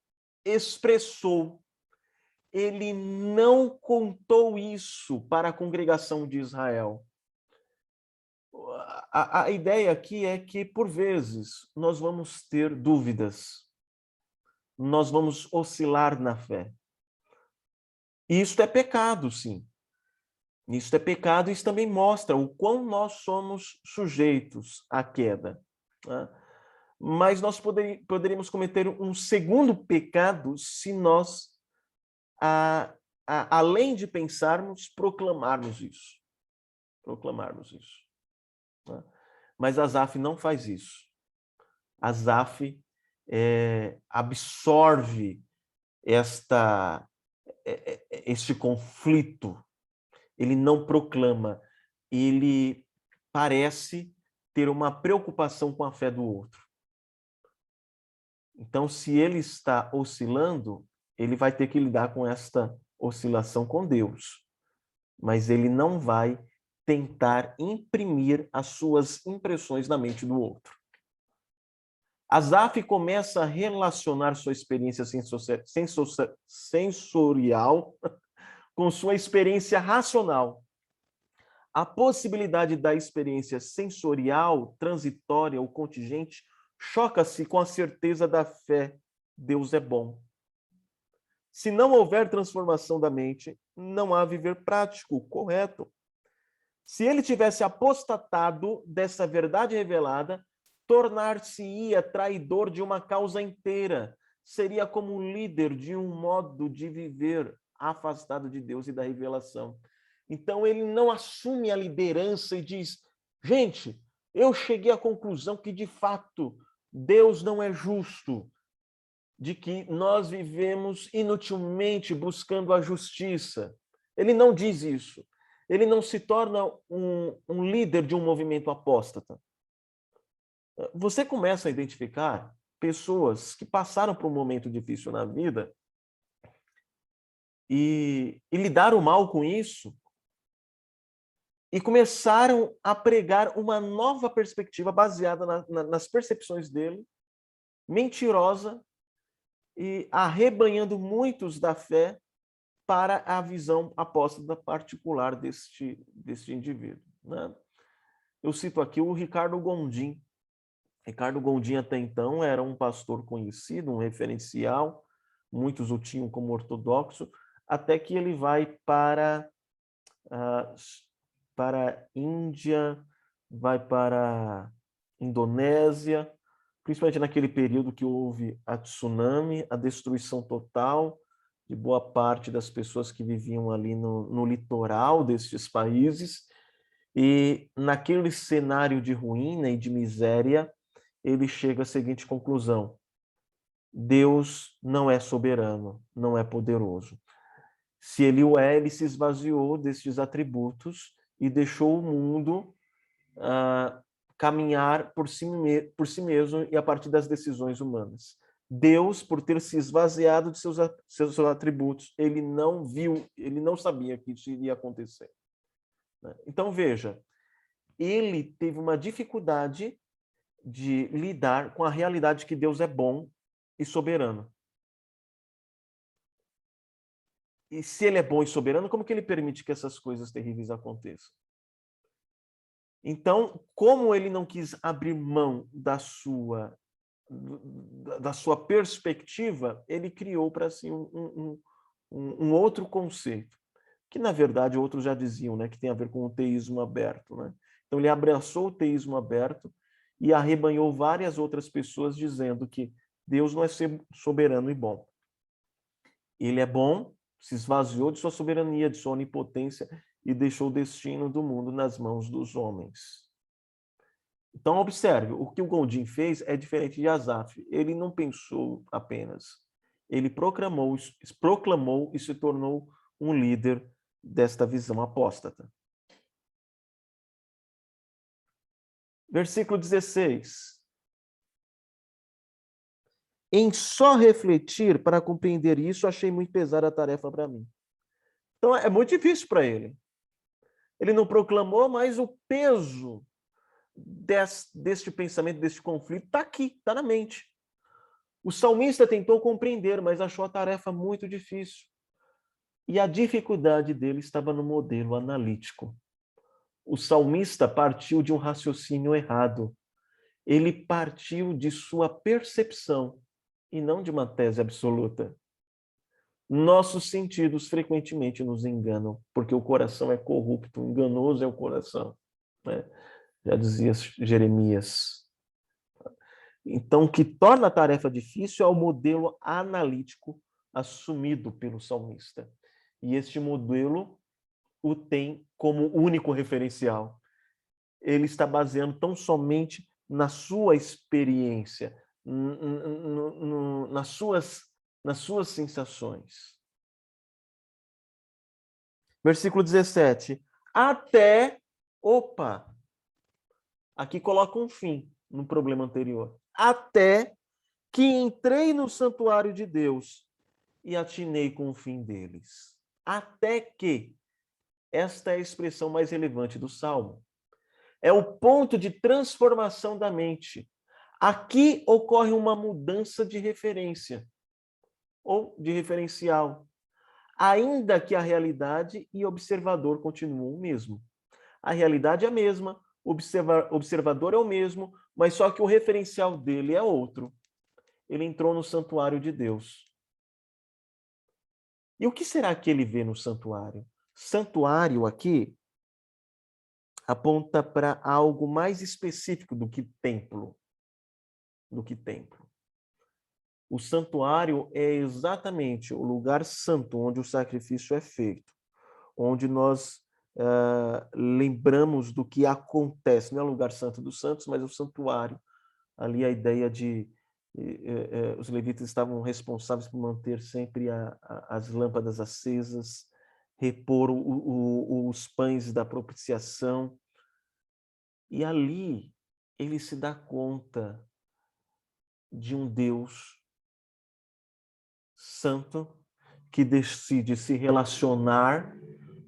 Speaker 1: expressou. Ele não contou isso para a congregação de Israel. A ideia aqui é que, por vezes, nós vamos ter dúvidas. Nós vamos oscilar na fé. E isso é pecado, sim. Isso é pecado e isso também mostra o quão nós somos sujeitos à queda. Né? Mas nós poderíamos cometer um segundo pecado se nós, além de pensarmos, proclamarmos isso. Né? Mas Asaf não faz isso. Asaf absorve este conflito. Ele não proclama, ele parece ter uma preocupação com a fé do outro. Então, se ele está oscilando, ele vai ter que lidar com esta oscilação com Deus. Mas ele não vai tentar imprimir as suas impressões na mente do outro. Asaf começa a relacionar sua experiência sensorial com sua experiência racional. A possibilidade da experiência sensorial, transitória ou contingente choca-se com a certeza da fé. Deus é bom. Se não houver transformação da mente, não há viver prático, correto. Se ele tivesse apostatado dessa verdade revelada, tornar-se-ia traidor de uma causa inteira. Seria como um líder de um modo de viver afastado de Deus e da revelação. Então, ele não assume a liderança e diz, gente, eu cheguei à conclusão que, de fato, Deus não é justo, de que nós vivemos inutilmente buscando a justiça. Ele não diz isso. Ele não se torna um líder de um movimento apóstata. Você começa a identificar pessoas que passaram por um momento difícil na vida e lidaram mal com isso e começaram a pregar uma nova perspectiva baseada nas percepções dele, mentirosa, e arrebanhando muitos da fé para a visão apóstata particular deste indivíduo. Né? Eu cito aqui o Ricardo Gondim. Ricardo Gondim, até então, era um pastor conhecido, um referencial, muitos o tinham como ortodoxo, até que ele vai para a Índia, vai para a Indonésia, principalmente naquele período que houve a tsunami, a destruição total de boa parte das pessoas que viviam ali no litoral destes países. E naquele cenário de ruína e de miséria, ele chega à seguinte conclusão: Deus não é soberano, não é poderoso. Se ele o é, ele se esvaziou destes atributos e deixou o mundo caminhar por si mesmo e a partir das decisões humanas. Deus, por ter se esvaziado de seus atributos, ele não viu, ele não sabia que isso iria acontecer. Então, veja, ele teve uma dificuldade de lidar com a realidade que Deus é bom e soberano. E se ele é bom e soberano, como que ele permite que essas coisas terríveis aconteçam? Então, como ele não quis abrir mão da sua perspectiva, ele criou para si um outro conceito, que, na verdade, outros já diziam, né, que tem a ver com o teísmo aberto. Né? Então, ele abraçou o teísmo aberto e arrebanhou várias outras pessoas dizendo que Deus não é soberano e bom. Ele é bom, se esvaziou de sua soberania, de sua onipotência e deixou o destino do mundo nas mãos dos homens. Então, observe, o que o Gondim fez é diferente de Asaf. Ele não pensou apenas, ele proclamou e se tornou um líder desta visão apóstata. Versículo 16. Em só refletir para compreender isso, achei muito pesada a tarefa para mim. Então, é muito difícil para ele. Ele não proclamou, mas o peso deste pensamento, deste conflito, está aqui, está na mente. O salmista tentou compreender, mas achou a tarefa muito difícil. E a dificuldade dele estava no modelo analítico. O salmista partiu de um raciocínio errado. Ele partiu de sua percepção e não de uma tese absoluta. Nossos sentidos frequentemente nos enganam, porque o coração é corrupto, enganoso é o coração, né? Já dizia Jeremias. Então, o que torna a tarefa difícil é o modelo analítico assumido pelo salmista. E este modelo o tem como único referencial. Ele está baseando tão somente na sua experiência, nas suas sensações. Versículo 17. Aqui coloca um fim no problema anterior. Até que entrei no santuário de Deus e atinei com o fim deles. Até que. Esta é a expressão mais relevante do Salmo. É o ponto de transformação da mente. Aqui ocorre uma mudança de referência ou de referencial, ainda que a realidade e observador continuam o mesmo. A realidade é a mesma, o observador é o mesmo, mas só que o referencial dele é outro. Ele entrou no santuário de Deus. E o que será que ele vê no santuário? Santuário aqui aponta para algo mais específico do que templo. O santuário é exatamente o lugar santo onde o sacrifício é feito, onde nós lembramos do que acontece. Não é o lugar santo dos santos, mas o santuário. Ali a ideia de os levitas estavam responsáveis por manter sempre as lâmpadas acesas, repor os pães da propiciação. E ali ele se dá conta de um Deus santo que decide se relacionar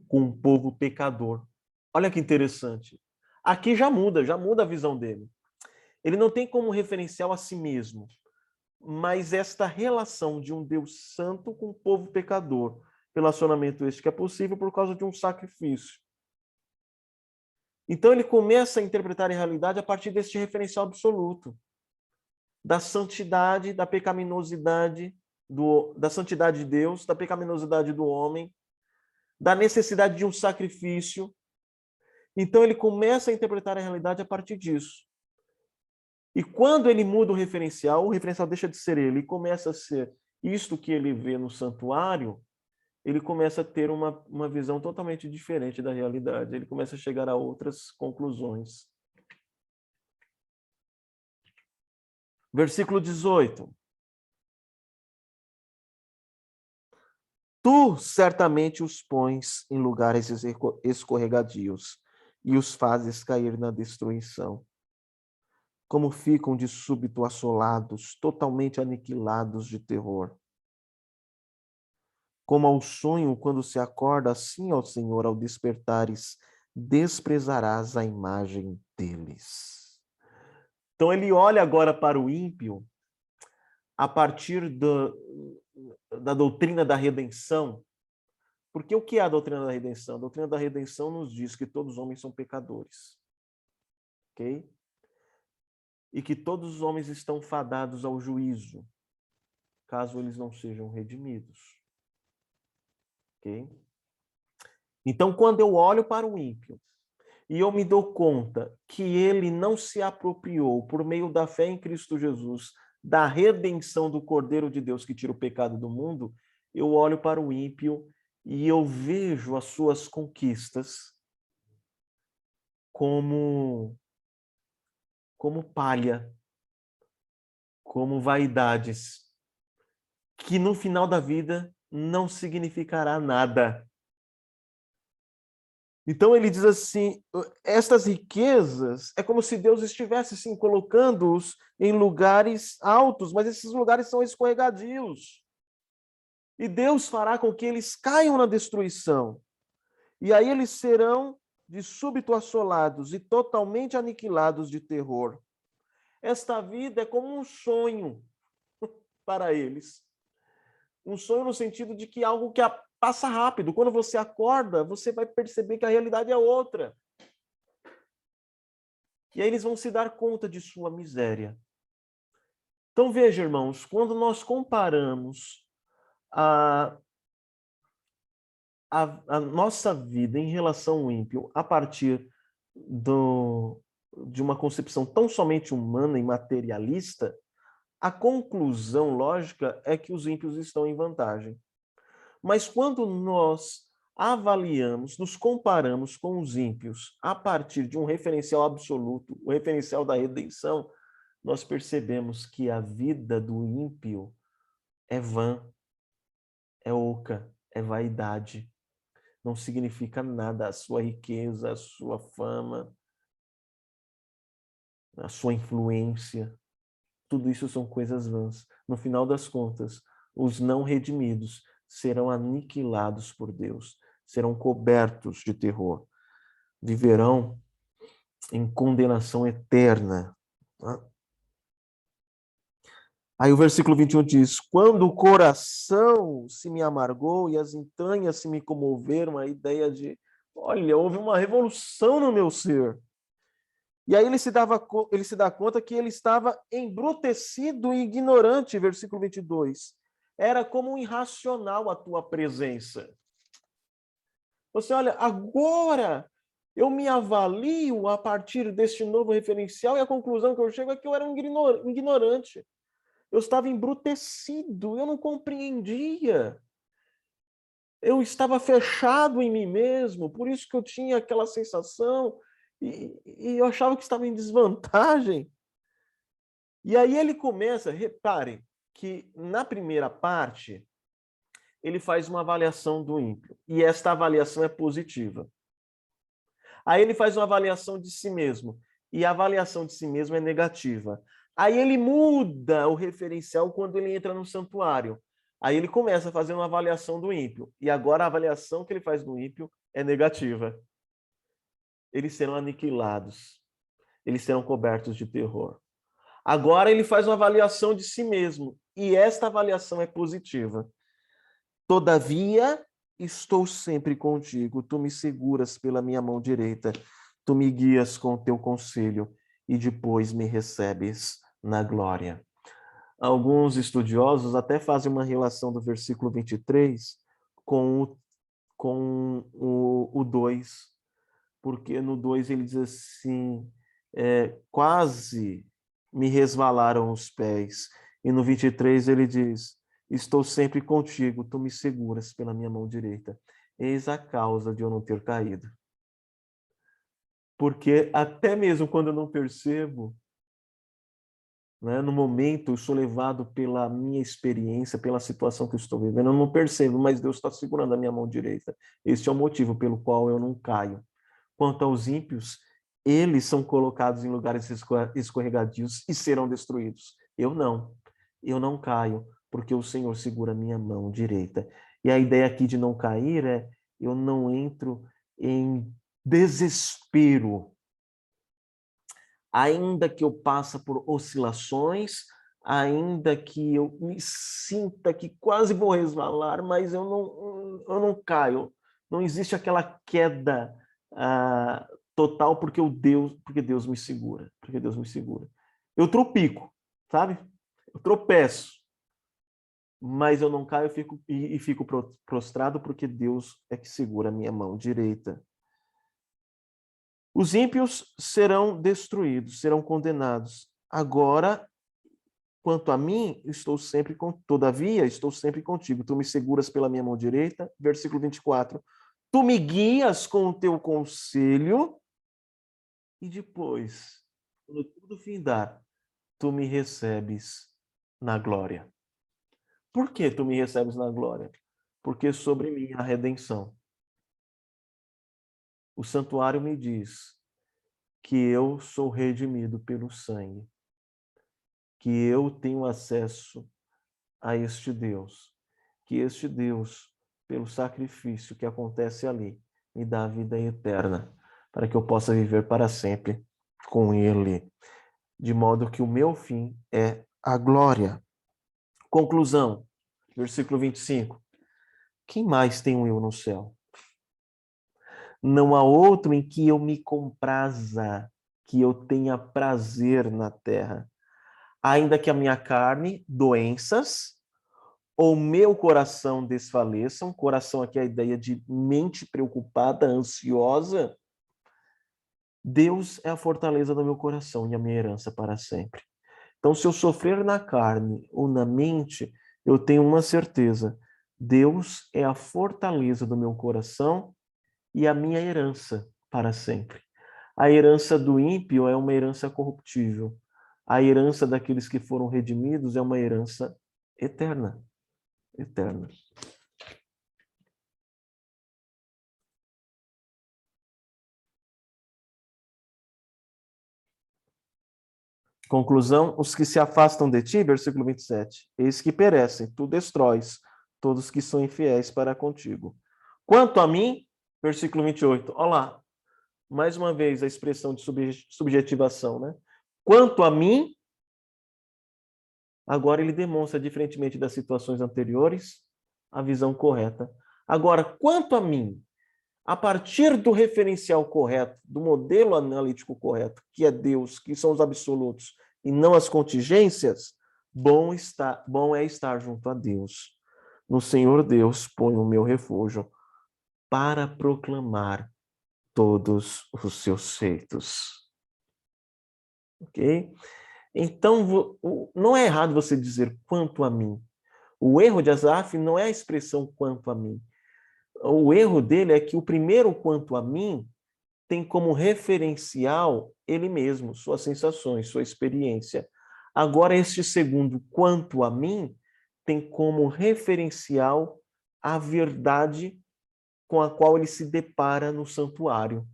Speaker 1: com um povo pecador. Olha que interessante. Aqui já muda a visão dele. Ele não tem como referencial a si mesmo, mas esta relação de um Deus santo com um povo pecador, relacionamento este que é possível por causa de um sacrifício. Então ele começa a interpretar a realidade a partir deste referencial absoluto, da santidade, da pecaminosidade, da santidade de Deus, da pecaminosidade do homem, da necessidade de um sacrifício. Então ele começa a interpretar a realidade a partir disso. E quando ele muda o referencial deixa de ser ele e começa a ser isto que ele vê no santuário, ele começa a ter uma visão totalmente diferente da realidade. Ele começa a chegar a outras conclusões. Versículo 18. Tu certamente os pões em lugares escorregadios e os fazes cair na destruição. Como ficam de súbito assolados, totalmente aniquilados de terror. Como ao sonho, quando se acorda, assim, ó Senhor, ao despertares, desprezarás a imagem deles. Então ele olha agora para o ímpio a partir da doutrina da redenção. Porque o que é a doutrina da redenção? A doutrina da redenção nos diz que todos os homens são pecadores. Ok? E que todos os homens estão fadados ao juízo, caso eles não sejam redimidos. Ok? Então, quando eu olho para o ímpio e eu me dou conta que ele não se apropriou, por meio da fé em Cristo Jesus, da redenção do Cordeiro de Deus que tira o pecado do mundo, eu olho para o ímpio e eu vejo as suas conquistas como palha, como vaidades, que no final da vida não significará nada. Então ele diz assim, estas riquezas é como se Deus estivesse assim, colocando-os em lugares altos, mas esses lugares são escorregadios. E Deus fará com que eles caiam na destruição. E aí eles serão de súbito assolados e totalmente aniquilados de terror. Esta vida é como um sonho para eles. Um sonho no sentido de que algo que passa rápido. Quando você acorda, você vai perceber que a realidade é outra. E aí eles vão se dar conta de sua miséria. Então veja, irmãos, quando nós comparamos a nossa vida em relação ao ímpio a partir de uma concepção tão somente humana e materialista, a conclusão lógica é que os ímpios estão em vantagem. Mas quando nós avaliamos, nos comparamos com os ímpios a partir de um referencial absoluto, o referencial da redenção, nós percebemos que a vida do ímpio é vã, é oca, é vaidade. Não significa nada a sua riqueza, a sua fama, a sua influência. Tudo isso são coisas vãs. No final das contas, os não redimidos serão aniquilados por Deus, serão cobertos de terror, viverão em condenação eterna. Aí o versículo 21 diz, quando o coração se me amargou e as entranhas se me comoveram, a ideia de, olha, houve uma revolução no meu ser. E aí ele se dá conta que ele estava embrutecido e ignorante, versículo 22. Era como um irracional a tua presença. Você olha, agora eu me avalio a partir deste novo referencial e a conclusão que eu chego é que eu era um ignorante. Eu estava embrutecido, eu não compreendia. Eu estava fechado em mim mesmo, por isso que eu tinha aquela sensação e eu achava que estava em desvantagem. E aí ele começa, repare, que na primeira parte ele faz uma avaliação do ímpio, e esta avaliação é positiva. Aí ele faz uma avaliação de si mesmo, e a avaliação de si mesmo é negativa. Aí ele muda o referencial quando ele entra no santuário. Aí ele começa a fazer uma avaliação do ímpio. E agora a avaliação que ele faz do ímpio é negativa. Eles serão aniquilados. Eles serão cobertos de terror. Agora ele faz uma avaliação de si mesmo. E esta avaliação é positiva. Todavia, estou sempre contigo. Tu me seguras pela minha mão direita. tu me guias com o teu conselho e depois me recebes na glória. Alguns estudiosos até fazem uma relação do versículo 23 com o 2, porque no 2 ele diz assim, quase me resvalaram os pés. E no 23 ele diz, estou sempre contigo, tu me seguras pela minha mão direita. Eis a causa de eu não ter caído. Porque até mesmo quando eu não percebo, né, no momento eu sou levado pela minha experiência, pela situação que eu estou vivendo, eu não percebo, mas Deus está segurando a minha mão direita. Este é o motivo pelo qual eu não caio. Quanto aos ímpios, eles são colocados em lugares escorregadios e serão destruídos. Eu não caio, porque o Senhor segura a minha mão direita. E a ideia aqui de não cair é, eu não entro em desespero, ainda que eu passe por oscilações, ainda que eu me sinta que quase vou resvalar, mas eu não caio. Não existe aquela queda total porque Deus me segura, porque Deus me segura. Eu tropico, sabe? Eu tropeço, mas eu não caio e fico prostrado porque Deus é que segura a minha mão direita. Os ímpios serão destruídos, serão condenados. Agora, quanto a mim, todavia, estou sempre contigo. Tu me seguras pela minha mão direita. Versículo 24. Tu me guias com o teu conselho e depois, quando tudo findar, tu me recebes na glória. Por que tu me recebes na glória? Porque sobre mim há redenção. O santuário me diz que eu sou redimido pelo sangue, que eu tenho acesso a este Deus, que este Deus, pelo sacrifício que acontece ali, me dá a vida eterna, para que eu possa viver para sempre com Ele, de modo que o meu fim é a glória. Conclusão, versículo 25. Quem mais tenho eu no céu? Não há outro em que eu me compraza, que eu tenha prazer na terra. Ainda que a minha carne, doenças, ou meu coração desfaleçam, coração aqui é a ideia de mente preocupada, ansiosa, Deus é a fortaleza do meu coração e a minha herança para sempre. Então, se eu sofrer na carne ou na mente, eu tenho uma certeza, Deus é a fortaleza do meu coração e a minha herança para sempre. A herança do ímpio é uma herança corruptível. A herança daqueles que foram redimidos é uma herança eterna. Eterna. Conclusão, os que se afastam de ti, versículo 27, eis que perecem, tu destróis todos que são infiéis para contigo. Quanto a mim, versículo 28, olha lá, mais uma vez a expressão de subjetivação, né? Quanto a mim, agora ele demonstra, diferentemente das situações anteriores, a visão correta. Agora, quanto a mim, a partir do referencial correto, do modelo analítico correto, que é Deus, que são os absolutos, e não as contingências, bom é estar junto a Deus. No Senhor Deus ponho o meu refúgio para proclamar todos os seus feitos. Ok? Então, não é errado você dizer quanto a mim. O erro de Asaf não é a expressão quanto a mim. O erro dele é que o primeiro quanto a mim tem como referencial ele mesmo, suas sensações, sua experiência. Agora, este segundo quanto a mim tem como referencial a verdade com a qual ele se depara no santuário.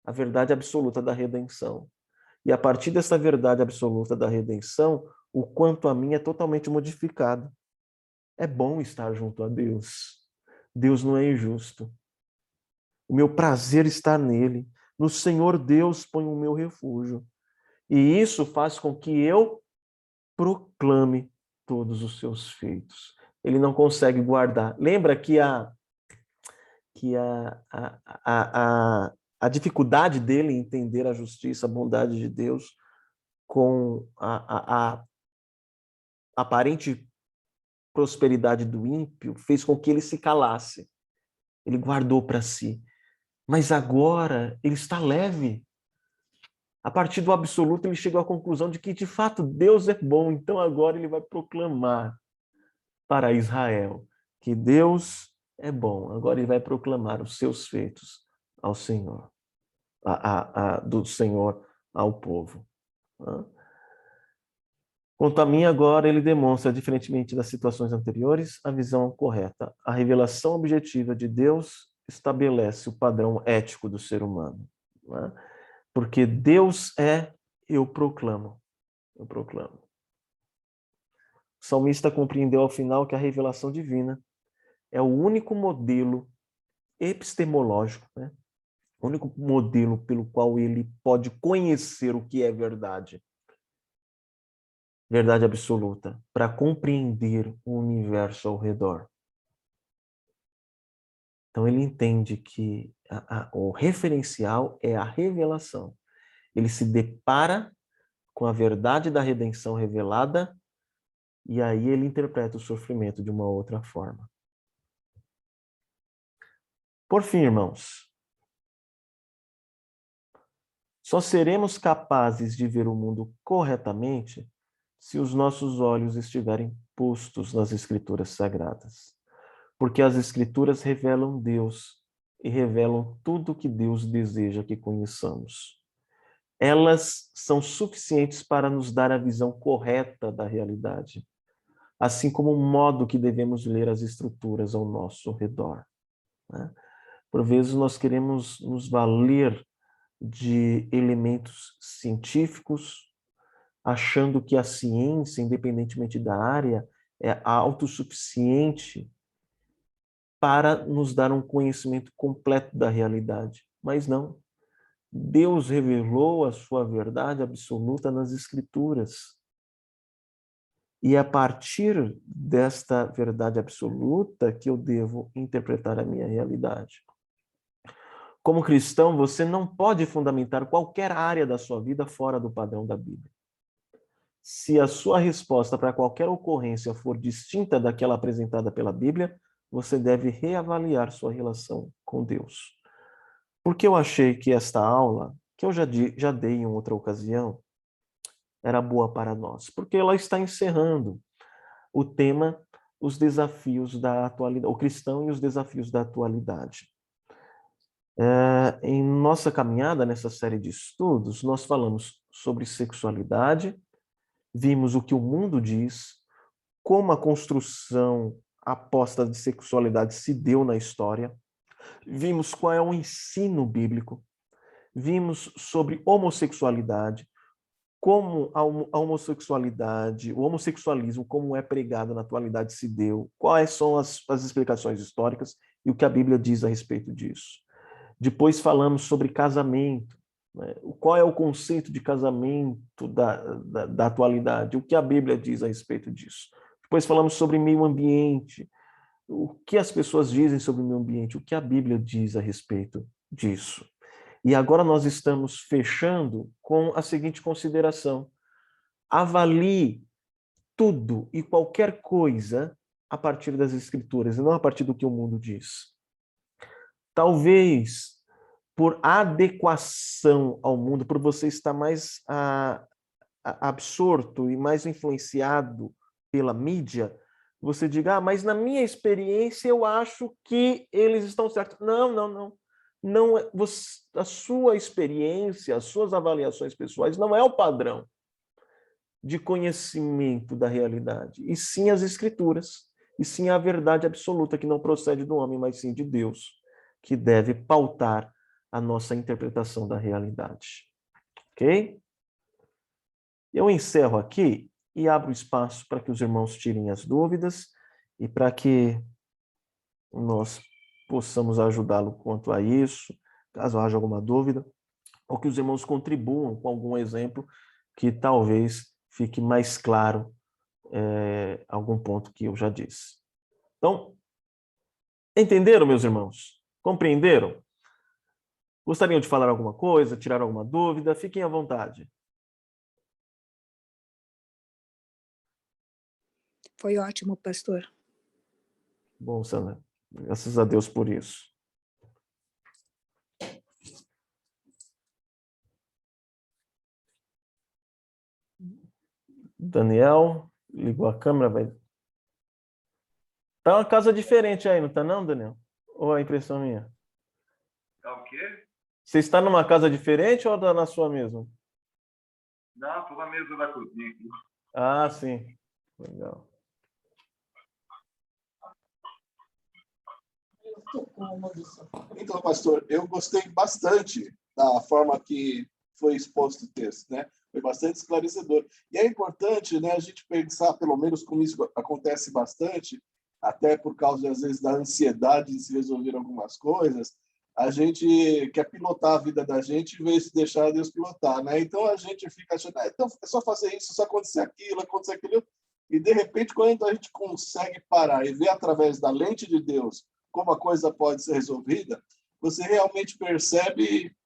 Speaker 1: A verdade absoluta da redenção. E a partir dessa verdade absoluta da redenção, o quanto a mim é totalmente modificado. É bom estar junto a Deus. Deus não é injusto. O meu prazer está nele. No Senhor Deus ponho o meu refúgio. E isso faz com que eu proclame todos os seus feitos. Ele não consegue guardar. Lembra que a a dificuldade dele em entender a justiça, a bondade de Deus, com a aparente prosperidade do ímpio, fez com que ele se calasse. Ele guardou para si. Mas agora ele está leve. A partir do absoluto, ele chegou à conclusão de que, de fato, Deus é bom. Então agora ele vai proclamar para Israel que Deus é bom. Agora ele vai proclamar os seus feitos ao Senhor, do Senhor ao povo. Quanto a mim, agora ele demonstra, diferentemente das situações anteriores, a visão correta. A revelação objetiva de Deus estabelece o padrão ético do ser humano. Né? Porque Deus é, eu proclamo. Eu proclamo. O salmista compreendeu ao final que a revelação divina é o único modelo epistemológico, né? O único modelo pelo qual ele pode conhecer o que é verdade. Verdade absoluta, para compreender o universo ao redor. Então ele entende que o referencial é a revelação. Ele se depara com a verdade da redenção revelada e aí ele interpreta o sofrimento de uma outra forma. Por fim, irmãos, só seremos capazes de ver o mundo corretamente se os nossos olhos estiverem postos nas Escrituras Sagradas. Porque as Escrituras revelam Deus e revelam tudo o que Deus deseja que conheçamos. Elas são suficientes para nos dar a visão correta da realidade, assim como o modo que devemos ler as estruturas ao nosso redor. Por vezes nós queremos nos valer de elementos científicos, achando que a ciência, independentemente da área, é autossuficiente para nos dar um conhecimento completo da realidade. Mas não. Deus revelou a sua verdade absoluta nas Escrituras. E é a partir desta verdade absoluta que eu devo interpretar a minha realidade. Como cristão, você não pode fundamentar qualquer área da sua vida fora do padrão da Bíblia. Se a sua resposta para qualquer ocorrência for distinta daquela apresentada pela Bíblia, você deve reavaliar sua relação com Deus. Porque eu achei que esta aula, que eu já dei em outra ocasião, era boa para nós. Porque ela está encerrando o tema, os desafios da atualidade, o cristão e os desafios da atualidade. Em nossa caminhada nessa série de estudos, nós falamos sobre sexualidade, vimos o que o mundo diz, como a construção aposta de sexualidade se deu na história, vimos qual é o ensino bíblico, vimos sobre homossexualidade, como a homossexualidade, o homossexualismo, como é pregado na atualidade se deu, quais são as explicações históricas e o que a Bíblia diz a respeito disso. Depois falamos sobre casamento, né? Qual é o conceito de casamento da atualidade, o que a Bíblia diz a respeito disso. Depois falamos sobre meio ambiente, o que as pessoas dizem sobre o meio ambiente, o que a Bíblia diz a respeito disso. E agora nós estamos fechando com a seguinte consideração: avalie tudo e qualquer coisa a partir das Escrituras, e não a partir do que o mundo diz. Talvez, por adequação ao mundo, por você estar mais absorto e mais influenciado pela mídia, você diga, mas na minha experiência eu acho que eles estão certos. Não. Não, a sua experiência, as suas avaliações pessoais não é o padrão de conhecimento da realidade, e sim as Escrituras, e sim a verdade absoluta que não procede do homem, mas sim de Deus, que deve pautar a nossa interpretação da realidade. Ok? Eu encerro aqui e abro espaço para que os irmãos tirem as dúvidas e para que nós possamos ajudá-lo quanto a isso, caso haja alguma dúvida, ou que os irmãos contribuam com algum exemplo que talvez fique mais claro algum ponto que eu já disse. Então, entenderam, meus irmãos? Compreenderam? Gostariam de falar alguma coisa, tirar alguma dúvida? Fiquem à vontade.
Speaker 6: Foi ótimo, pastor.
Speaker 1: Bom, Sandra, graças a Deus por isso. Daniel, ligou a câmera, vai. Tá uma casa diferente aí, não tá não, Daniel? Ou é impressão minha?
Speaker 7: Tá o quê?
Speaker 1: Você está numa casa diferente ou tá na sua mesma?
Speaker 7: Não, tô na mesa da cozinha aqui.
Speaker 1: Ah, sim. Legal.
Speaker 2: Então, pastor, eu gostei bastante da forma que foi exposto o texto, né? Foi bastante esclarecedor. E é importante, né, a gente pensar, pelo menos como isso acontece bastante, até por causa, às vezes, da ansiedade de se resolver algumas coisas, a gente quer pilotar a vida da gente em vez de deixar Deus pilotar, né? Então a gente fica achando, então é só fazer isso, só acontecer aquilo, e de repente, quando a gente consegue parar e ver através da lente de Deus como a coisa pode ser resolvida, você realmente percebe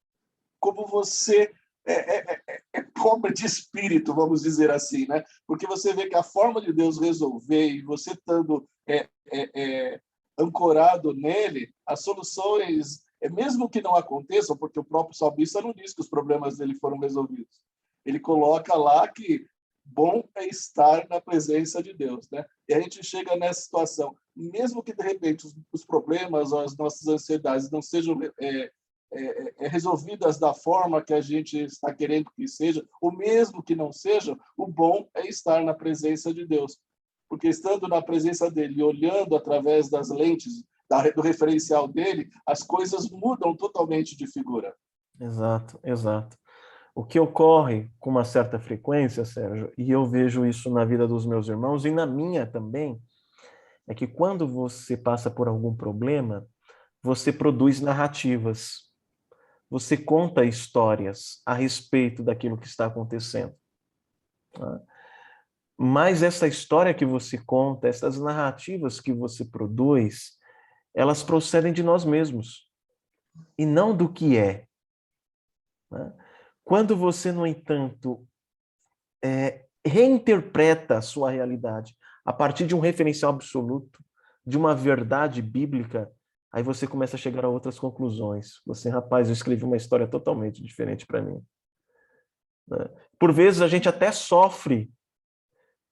Speaker 2: como você é pobre de espírito, vamos dizer assim, né? Porque você vê que a forma de Deus resolver e você estando ancorado nele, as soluções, mesmo que não aconteçam, porque o próprio salmista não diz que os problemas dele foram resolvidos. Ele coloca lá que bom é estar na presença de Deus, né? E a gente chega nessa situação, mesmo que de repente os problemas ou as nossas ansiedades não sejam resolvidas da forma que a gente está querendo que seja, ou mesmo que não sejam, o bom é estar na presença de Deus. Porque estando na presença dele, olhando através das lentes do referencial dele, as coisas mudam totalmente de figura.
Speaker 1: Exato, exato. O que ocorre com uma certa frequência, Sérgio, e eu vejo isso na vida dos meus irmãos e na minha também, é que quando você passa por algum problema, você produz narrativas. Você conta histórias a respeito daquilo que está acontecendo. Mas essa história que você conta, essas narrativas que você produz, elas procedem de nós mesmos e não do que é. Quando você, no entanto, reinterpreta a sua realidade a partir de um referencial absoluto, de uma verdade bíblica, aí você começa a chegar a outras conclusões. Você, rapaz, eu escrevi uma história totalmente diferente para mim. Por vezes a gente até sofre,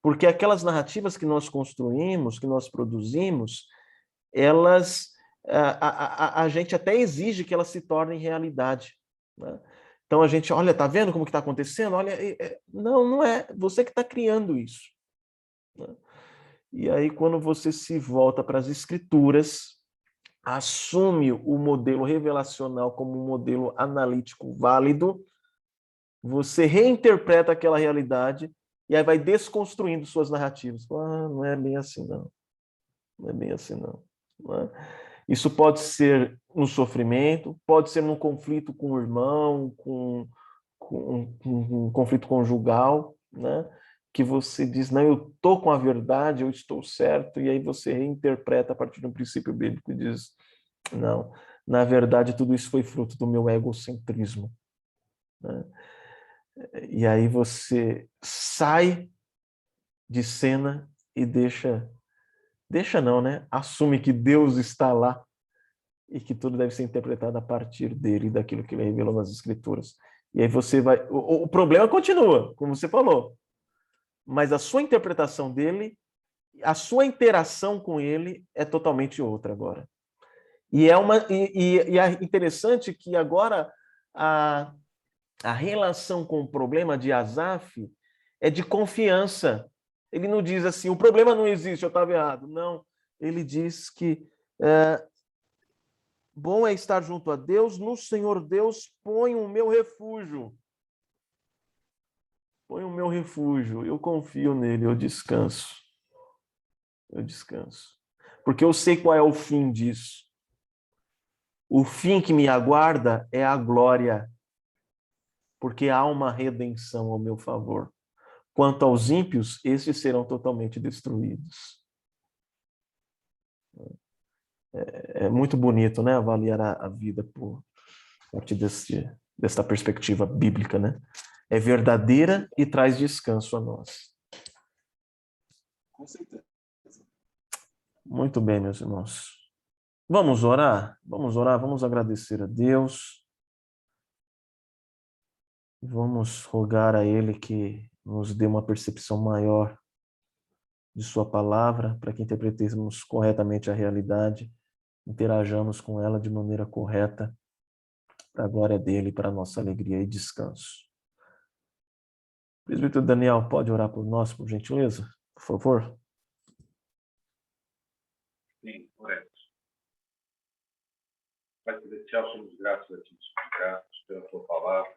Speaker 1: porque aquelas narrativas que nós construímos, que nós produzimos, elas, a gente até exige que elas se tornem realidade, né? Então a gente, olha, tá vendo como que está acontecendo? Olha, não, não é. Você que está criando isso, né? E aí quando você se volta para as escrituras, assume o modelo revelacional como um modelo analítico válido, você reinterpreta aquela realidade e aí vai desconstruindo suas narrativas. Ah, não é bem assim, não. Não é bem assim, não. Isso pode ser no sofrimento, pode ser num conflito com o irmão, com um conflito conjugal, né? Que você diz, não, eu estou com a verdade, eu estou certo, e aí você reinterpreta a partir de um princípio bíblico e diz, não, na verdade tudo isso foi fruto do meu egocentrismo, né? E aí você sai de cena e deixa não, né? Assume que Deus está lá e que tudo deve ser interpretado a partir dele, daquilo que ele revelou nas Escrituras. E aí você vai... O problema continua, como você falou, mas a sua interpretação dele, a sua interação com ele é totalmente outra agora. E é interessante que agora a relação com o problema de Asaf é de confiança. Ele não diz assim, o problema não existe, eu estava errado. Não, ele diz que bom é estar junto a Deus, no Senhor Deus põe o meu refúgio. Põe o meu refúgio, eu confio nele, eu descanso. Eu descanso. Porque eu sei qual é o fim disso. O fim que me aguarda é a glória, porque há uma redenção ao meu favor. Quanto aos ímpios, esses serão totalmente destruídos. É muito bonito, né? Avaliar a vida a partir desta perspectiva bíblica, né? É verdadeira e traz descanso a nós.
Speaker 2: Com certeza.
Speaker 1: Muito bem, meus irmãos. Vamos orar? Vamos orar, vamos agradecer a Deus. Vamos rogar a Ele que nos dê uma percepção maior de sua palavra, para que interpretemos corretamente a realidade, interajamos com ela de maneira correta, para a glória dele, para a nossa alegria e descanso. Presbítero Daniel, pode orar por nós, por gentileza? Por favor.
Speaker 7: Sim, correto. Pai Celestial, somos gratos a Ti, somos gratos pela Tua palavra,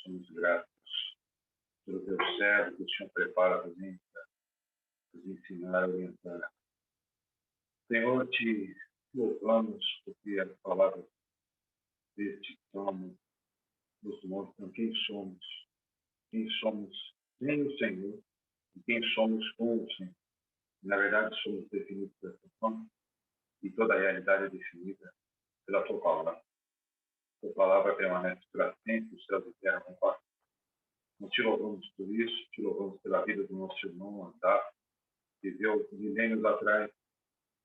Speaker 7: somos gratos pelo Teu servo que o Senhor prepara para nos ensinar, orientar. Senhor, Te louvamos porque as palavras deste salmo nos mostram quem somos sem o Senhor e quem somos com o Senhor. Na verdade, somos definidos dessa forma e toda a realidade é definida pela Tua palavra. Tua palavra permanece para sempre, os céus e terra não passam. Nós te louvamos por isso, te louvamos pela vida do nosso irmão Andar, que viveu milênios atrás,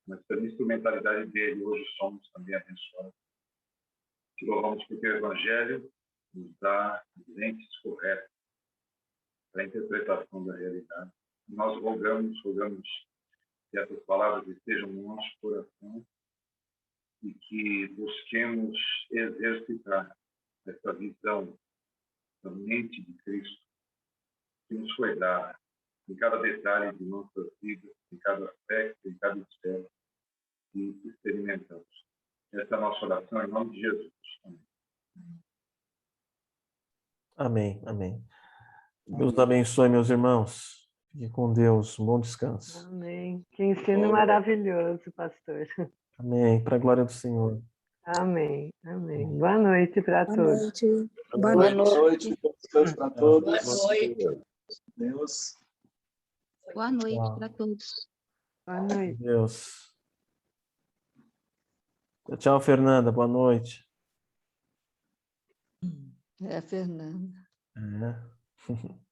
Speaker 7: mas pela instrumentalidade dele, hoje somos também abençoados. Te louvamos porque o Evangelho nos dá lentes corretas para a interpretação da realidade. Nós rogamos que essas palavras estejam no nosso coração e que busquemos exercitar essa visão da mente de Cristo que nos foi dada em cada detalhe de nossas vidas, em cada aspecto, em cada esfera que experimentamos. Essa é a nossa oração em nome de Jesus.
Speaker 1: Amém, amém. Deus abençoe, meus irmãos. Fique com Deus. Um bom descanso.
Speaker 8: Amém. Que ensino maravilhoso, pastor.
Speaker 1: Amém. Para a glória do Senhor.
Speaker 8: Amém. Amém. Boa noite para
Speaker 6: Boa
Speaker 8: todos.
Speaker 6: noite.
Speaker 2: Boa noite. Bom descanso para todos.
Speaker 5: Boa noite.
Speaker 2: Deus.
Speaker 9: Boa noite para todos.
Speaker 8: Boa noite.
Speaker 1: Deus. Tchau, Fernanda. Boa noite.
Speaker 3: É, Fernanda.
Speaker 1: É.